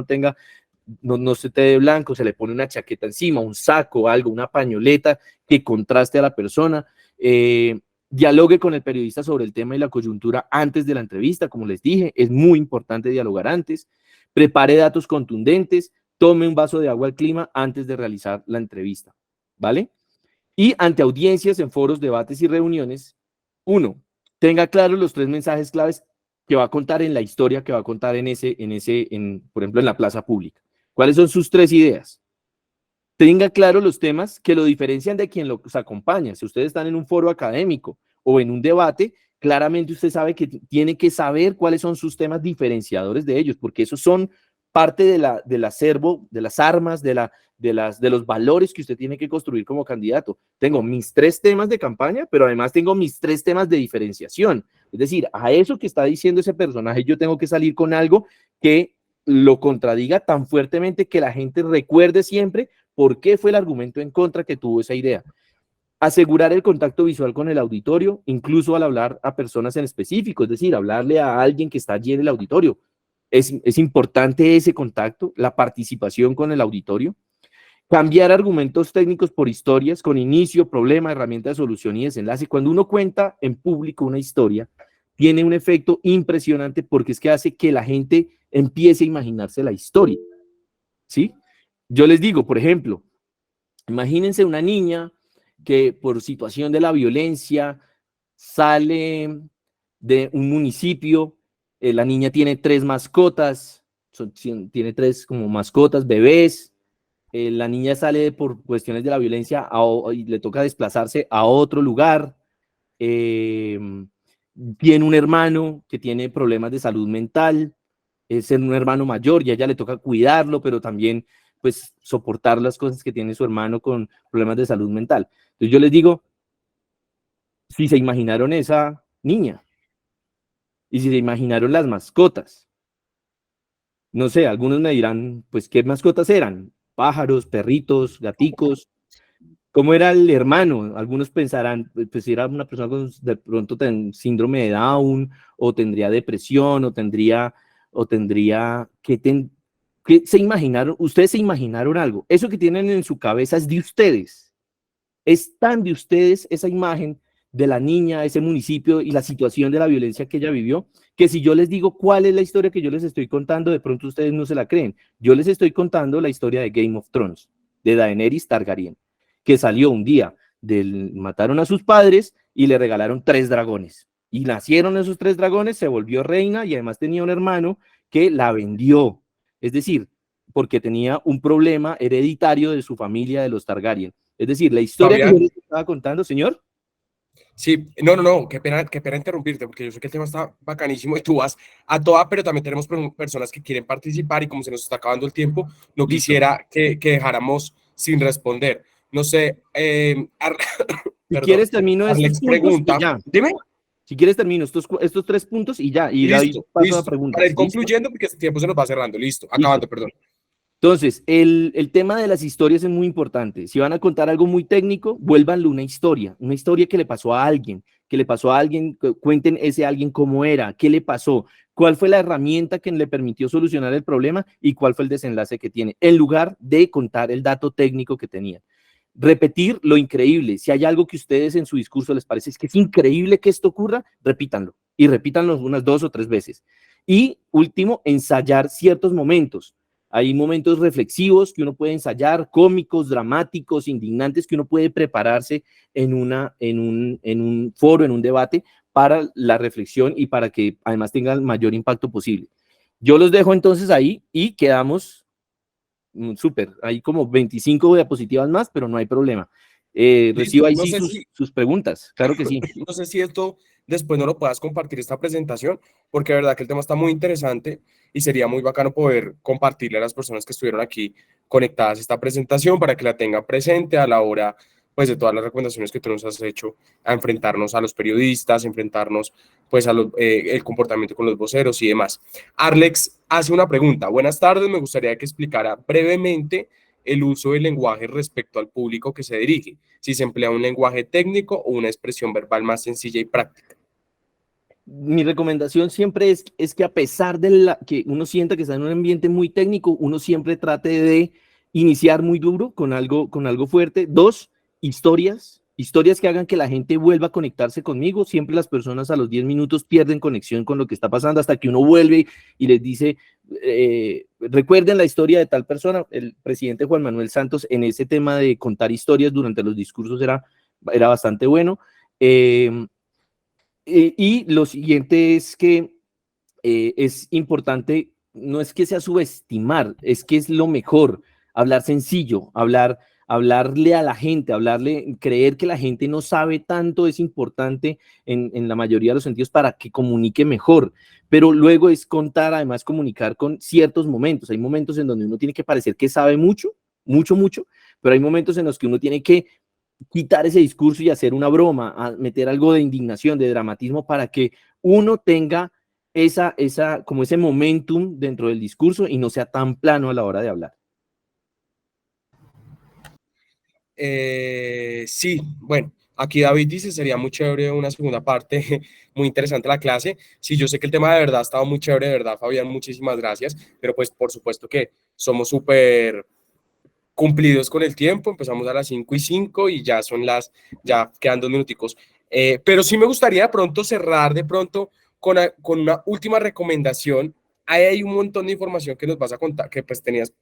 no se te dé blanco, se le pone una chaqueta encima, un saco, algo, una pañoleta que contraste a la persona. Dialogue con el periodista sobre el tema y la coyuntura antes de la entrevista, como les dije, es muy importante dialogar antes. Prepare datos contundentes, tome un vaso de agua al clima antes de realizar la entrevista, ¿vale? Y ante audiencias en foros, debates y reuniones, 1, tenga claros los 3 mensajes claves que va a contar en la historia, que va a contar por ejemplo, en la plaza pública. ¿Cuáles son sus 3 ideas? Tenga claro los temas que lo diferencian de quien los acompaña. Si ustedes están en un foro académico o en un debate, claramente usted sabe que tiene que saber cuáles son sus temas diferenciadores de ellos, porque esos son parte del acervo, de las armas, de los valores que usted tiene que construir como candidato. Tengo mis 3 temas de campaña, pero además tengo mis 3 temas de diferenciación. Es decir, a eso que está diciendo ese personaje, yo tengo que salir con algo que lo contradiga tan fuertemente que la gente recuerde siempre por qué fue el argumento en contra que tuvo esa idea. Asegurar el contacto visual con el auditorio, incluso al hablar a personas en específico, es decir, hablarle a alguien que está allí en el auditorio. Es importante ese contacto, la participación con el auditorio. Cambiar argumentos técnicos por historias con inicio, problema, herramienta de solución y desenlace. Cuando uno cuenta en público una historia, tiene un efecto impresionante porque es que hace que la gente empiece a imaginarse la historia, ¿sí? Yo les digo, por ejemplo, imagínense una niña que por situación de la violencia sale de un municipio, la niña tiene 3 mascotas, tiene 3 como mascotas, bebés, la niña sale por cuestiones de la violencia y le toca desplazarse a otro lugar, tiene un hermano que tiene problemas de salud mental, es un hermano mayor y a ella le toca cuidarlo, pero también pues soportar las cosas que tiene su hermano con problemas de salud mental. Entonces yo les digo, si se imaginaron esa niña y si se imaginaron las mascotas, no sé, algunos me dirán, pues, ¿qué mascotas eran? Pájaros, perritos, gaticos. ¿Cómo era el hermano? Algunos pensarán, pues, si era una persona con de pronto síndrome de Down, o tendría depresión, ¿qué se imaginaron? Ustedes se imaginaron algo. Eso que tienen en su cabeza es de ustedes. Es tan de ustedes esa imagen de la niña, ese municipio y la situación de la violencia que ella vivió, que si yo les digo cuál es la historia que yo les estoy contando, de pronto ustedes no se la creen. Yo les estoy contando la historia de Game of Thrones, de Daenerys Targaryen, que salió un día, mataron a sus padres y le regalaron 3 dragones. Y nacieron esos 3 dragones, se volvió reina y además tenía un hermano que la vendió. Es decir, porque tenía un problema hereditario de su familia de los Targaryen. Es decir, la historia que yo Fabián, les estaba contando, señor. sí, no, qué pena interrumpirte, porque yo sé que el tema está bacanísimo y tú vas a toda, pero también tenemos personas que quieren participar y como se nos está acabando el tiempo, no Listo. quisiera que dejáramos sin responder. No sé, Si perdón, quieres, termino estos Alex puntos y pregunta, ya. dime, Si quieres, termino estos 3 puntos y ya. Y de ahí paso a listo, para preguntas. ir ¿Listo? concluyendo, porque este tiempo se nos va cerrando, listo, Listo. acabando, perdón. Entonces, el tema de las historias es muy importante. Si van a contar algo muy técnico, vuélvanlo una historia que le pasó a alguien, cuenten ese alguien cómo era, qué le pasó, cuál fue la herramienta que le permitió solucionar el problema y cuál fue el desenlace que tiene, en lugar de contar el dato técnico que tenía. Repetir lo increíble. Si hay algo que ustedes en su discurso les parece que es increíble que esto ocurra, repítanlo y repítanlo unas 2 o 3 veces. Y último, ensayar ciertos momentos. Hay momentos reflexivos que uno puede ensayar, cómicos, dramáticos, indignantes, que uno puede prepararse en un foro, en un debate, para la reflexión y para que además tenga el mayor impacto posible. Yo los dejo entonces ahí y quedamos súper. Hay como 25 diapositivas más, pero no hay problema. Recibo Listo, ahí no sí sé si, sus preguntas, claro que sí. no sé si esto después no lo puedas compartir esta presentación, porque de verdad que el tema está muy interesante y sería muy bacano poder compartirle a las personas que estuvieron aquí conectadas esta presentación para que la tengan presente a la hora, pues de todas las recomendaciones que tú nos has hecho, a enfrentarnos a los periodistas, enfrentarnos pues a el comportamiento con los voceros y demás. Arlex hace una pregunta. Buenas tardes, me gustaría que explicara brevemente el uso del lenguaje respecto al público que se dirige, si se emplea un lenguaje técnico o una expresión verbal más sencilla y práctica. Mi recomendación siempre es que a pesar de que uno sienta que está en un ambiente muy técnico, uno siempre trate de iniciar muy duro con algo fuerte. Dos, historias que hagan que la gente vuelva a conectarse conmigo. Siempre las personas a los 10 minutos pierden conexión con lo que está pasando hasta que uno vuelve y les dice, recuerden la historia de tal persona. El presidente Juan Manuel Santos en ese tema de contar historias durante los discursos era bastante bueno. Y lo siguiente es que es importante, no es que sea subestimar, es que es lo mejor, hablar sencillo, hablarle a la gente, creer que la gente no sabe tanto es importante en la mayoría de los sentidos para que comunique mejor, pero luego es contar, además comunicar con ciertos momentos. Hay momentos en donde uno tiene que parecer que sabe mucho, mucho, mucho, pero hay momentos en los que uno tiene que quitar ese discurso y hacer una broma, a meter algo de indignación, de dramatismo, para que uno tenga como ese momentum dentro del discurso y no sea tan plano a la hora de hablar. Sí, bueno, aquí David dice, sería muy chévere una segunda parte, muy interesante la clase. Sí, yo sé que el tema de verdad ha estado muy chévere, de verdad, Fabián, muchísimas gracias, pero pues por supuesto que somos súper cumplidos con el tiempo, empezamos a las 5:05 y ya quedan 2 minuticos. Pero sí me gustaría de pronto cerrar de pronto con una última recomendación. Ahí hay un montón de información que nos vas a contar, que pues tenías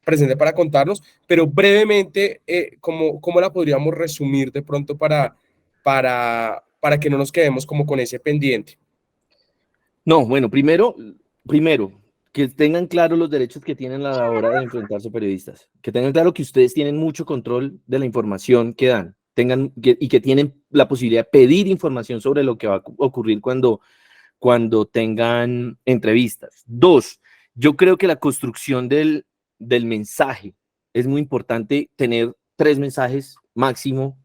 presente para contarnos, pero brevemente, ¿cómo la podríamos resumir de pronto para que no nos quedemos como con ese pendiente? No, bueno, primero, que tengan claro los derechos que tienen a la hora de enfrentarse a periodistas, que tengan claro que ustedes tienen mucho control de la información que dan, y que tienen la posibilidad de pedir información sobre lo que va a ocurrir cuando tengan entrevistas. Dos, yo creo que la construcción del mensaje es muy importante, tener 3 mensajes máximo,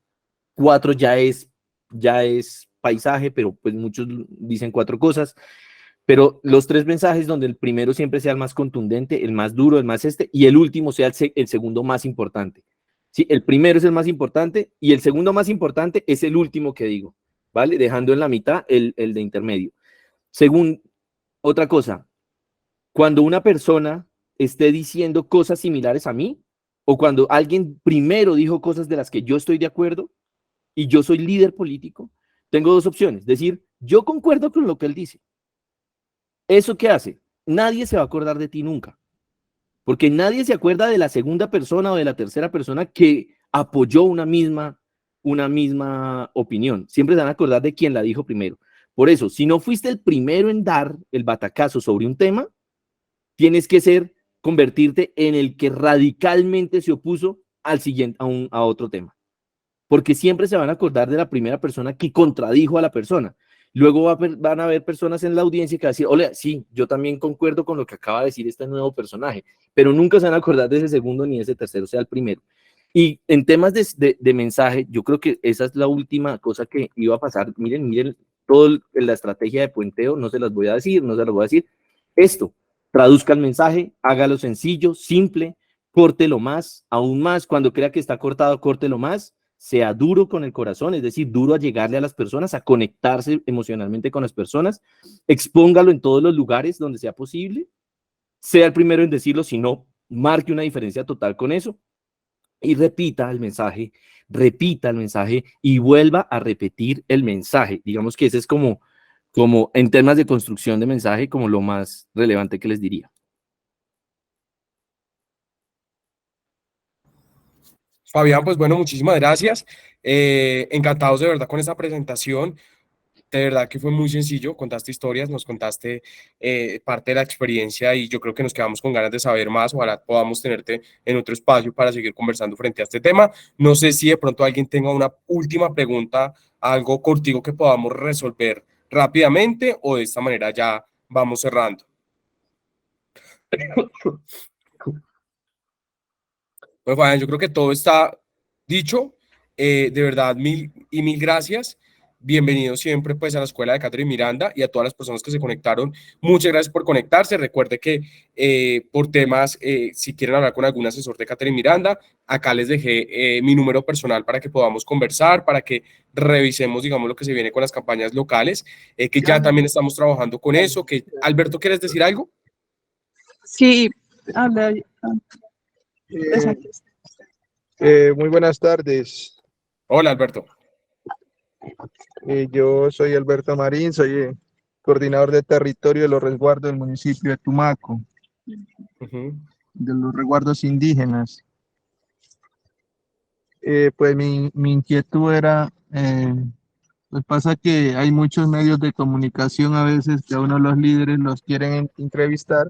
4 ya es paisaje, pero pues muchos dicen 4 cosas, pero los 3 mensajes donde el primero siempre sea el más contundente, el más duro, el más y el último sea el segundo más importante. ¿Sí? El primero es el más importante y el segundo más importante es el último que digo, ¿vale? Dejando en la mitad el de intermedio. Según otra cosa, cuando una persona esté diciendo cosas similares a mí, o cuando alguien primero dijo cosas de las que yo estoy de acuerdo y yo soy líder político, tengo 2 opciones. Decir, yo concuerdo con lo que él dice. ¿Eso qué hace? Nadie se va a acordar de ti nunca, porque nadie se acuerda de la segunda persona o de la tercera persona que apoyó una misma opinión. Siempre se van a acordar de quien la dijo primero. Por eso, si no fuiste el primero en dar el batacazo sobre un tema, tienes que convertirte en el que radicalmente se opuso al siguiente, a otro tema. Porque siempre se van a acordar de la primera persona que contradijo a la persona. Luego van a haber personas en la audiencia que van a decir, hola, sí, yo también concuerdo con lo que acaba de decir este nuevo personaje, pero nunca se van a acordar de ese segundo ni de ese tercero, sea el primero. Y en temas de mensaje, yo creo que esa es la última cosa que iba a pasar. Miren, toda la estrategia de puenteo, no se las voy a decir, no se las voy a decir. Esto, traduzca el mensaje, hágalo sencillo, simple, córtelo más, aún más, cuando crea que está cortado, córtelo más, sea duro con el corazón, es decir, duro a llegarle a las personas, a conectarse emocionalmente con las personas, expóngalo en todos los lugares donde sea posible, sea el primero en decirlo, si no, marque una diferencia total con eso y repita el mensaje y vuelva a repetir el mensaje. Digamos que ese es como en temas de construcción de mensaje, como lo más relevante que les diría. Fabián, pues bueno, muchísimas gracias. Encantados de verdad con esta presentación. De verdad que fue muy sencillo, contaste historias, nos contaste parte de la experiencia y yo creo que nos quedamos con ganas de saber más. Ojalá podamos tenerte en otro espacio para seguir conversando frente a este tema. No sé si de pronto alguien tenga una última pregunta, algo cortico que podamos resolver rápidamente o de esta manera ya vamos cerrando. Pues Fabián, yo creo que todo está dicho. De verdad, mil gracias. Bienvenido siempre pues a la Escuela de Catherine Miranda y a todas las personas que se conectaron. Muchas gracias por conectarse. Recuerde que por temas, si quieren hablar con algún asesor de Catherine Miranda, acá les dejé mi número personal para que podamos conversar, para que revisemos, digamos, lo que se viene con las campañas locales, que ya también estamos trabajando con eso. Alberto, ¿quieres decir algo? Sí, habla. Muy buenas tardes. Hola, Alberto. Yo soy Alberto Marín, soy coordinador de territorio de los resguardos del municipio de Tumaco, de los resguardos indígenas. Pues mi inquietud era, pues pasa que hay muchos medios de comunicación a veces que a uno los líderes los quieren entrevistar,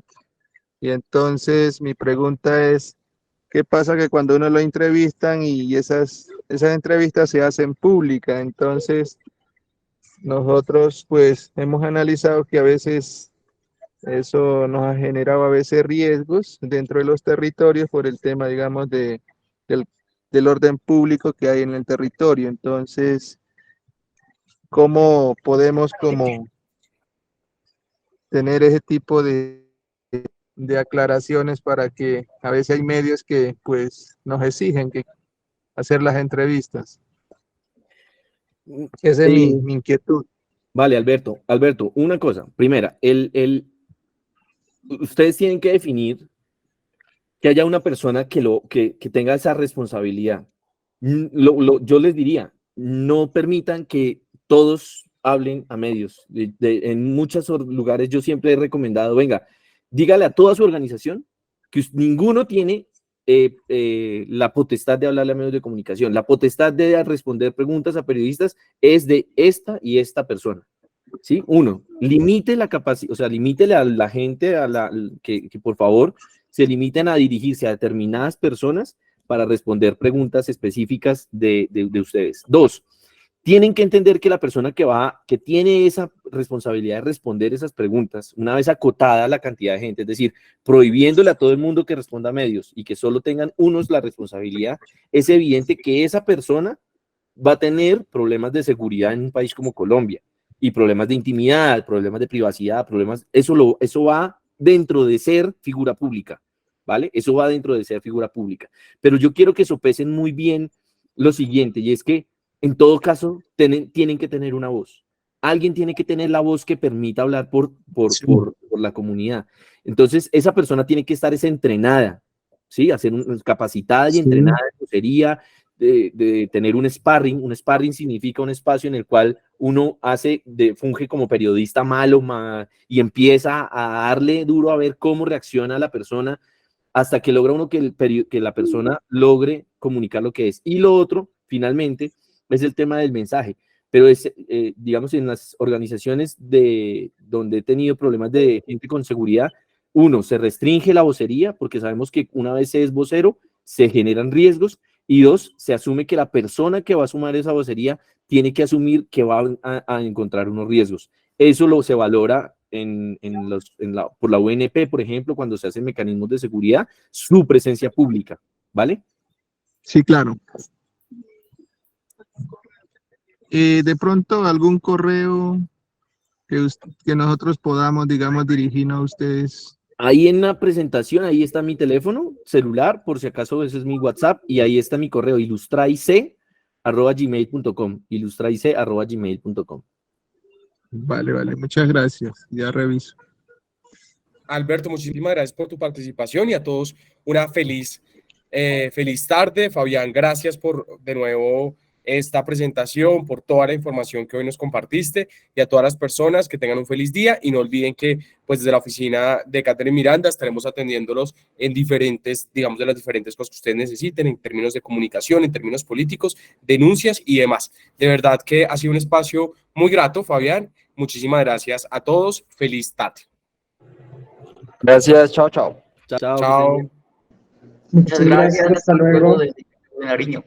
y entonces mi pregunta es, ¿qué pasa que cuando uno lo entrevistan y esas entrevistas se hacen públicas? Entonces, nosotros pues hemos analizado que a veces eso nos ha generado a veces riesgos dentro de los territorios por el tema, digamos, del orden público que hay en el territorio. Entonces, ¿cómo podemos como tener ese tipo de aclaraciones para que a veces hay medios que pues nos exigen que hacer las entrevistas? Esa es mi inquietud. Vale, Alberto, una cosa. Primera, ustedes tienen que definir que haya una persona que tenga esa responsabilidad. Yo les diría, no permitan que todos hablen a medios. En muchos lugares yo siempre he recomendado, venga, dígale a toda su organización que ninguno tiene la potestad de hablarle a medios de comunicación. La potestad de responder preguntas a periodistas es de esta y esta persona. ¿Sí? Uno, limite la capacidad, o sea, limítele a la gente que por favor se limiten a dirigirse a determinadas personas para responder preguntas específicas de ustedes. Dos, tienen que entender que la persona que tiene esa responsabilidad de responder esas preguntas, una vez acotada la cantidad de gente, es decir, prohibiéndole a todo el mundo que responda a medios y que solo tengan unos la responsabilidad, es evidente que esa persona va a tener problemas de seguridad en un país como Colombia y problemas de intimidad, problemas de privacidad, eso va dentro de ser figura pública, ¿vale? Eso va dentro de ser figura pública. Pero yo quiero que sopesen muy bien lo siguiente, y es que en todo caso tienen que tener una voz. Alguien tiene que tener la voz que permita hablar por la comunidad. Entonces, esa persona tiene que estar entrenada, ¿sí? Capacitada y entrenada en vocería, de tener un sparring. Un sparring significa un espacio en el cual uno funge como periodista malo y empieza a darle duro a ver cómo reacciona la persona hasta que logra uno que la persona logre comunicar lo que es. Y lo otro, finalmente, es el tema del mensaje. Pero digamos, en las organizaciones donde he tenido problemas de gente con seguridad, uno, se restringe la vocería porque sabemos que una vez se es vocero, se generan riesgos. Y dos, se asume que la persona que va a sumar esa vocería tiene que asumir que va a encontrar unos riesgos. Eso se valora por la UNP, por ejemplo, cuando se hacen mecanismos de seguridad, su presencia pública, ¿vale? Sí, claro. De pronto, algún correo que nosotros podamos, digamos, dirigirnos a ustedes. Ahí en la presentación, ahí está mi teléfono celular, por si acaso ese es mi WhatsApp, y ahí está mi correo, ilustraic@gmail.com, ilustraic@gmail.com. Vale, muchas gracias, ya reviso. Alberto, muchísimas gracias por tu participación y a todos una feliz tarde. Fabián, gracias por de nuevo esta presentación, por toda la información que hoy nos compartiste, y a todas las personas que tengan un feliz día, y no olviden que pues desde la oficina de Catherine Miranda estaremos atendiéndolos en digamos, de las diferentes cosas que ustedes necesiten en términos de comunicación, en términos políticos, denuncias y demás. De verdad que ha sido un espacio muy grato, Fabián. Muchísimas gracias a todos. Feliz tarde. Gracias, chao, chao. Chao. Chao. Muchas gracias, hasta luego. De Nariño.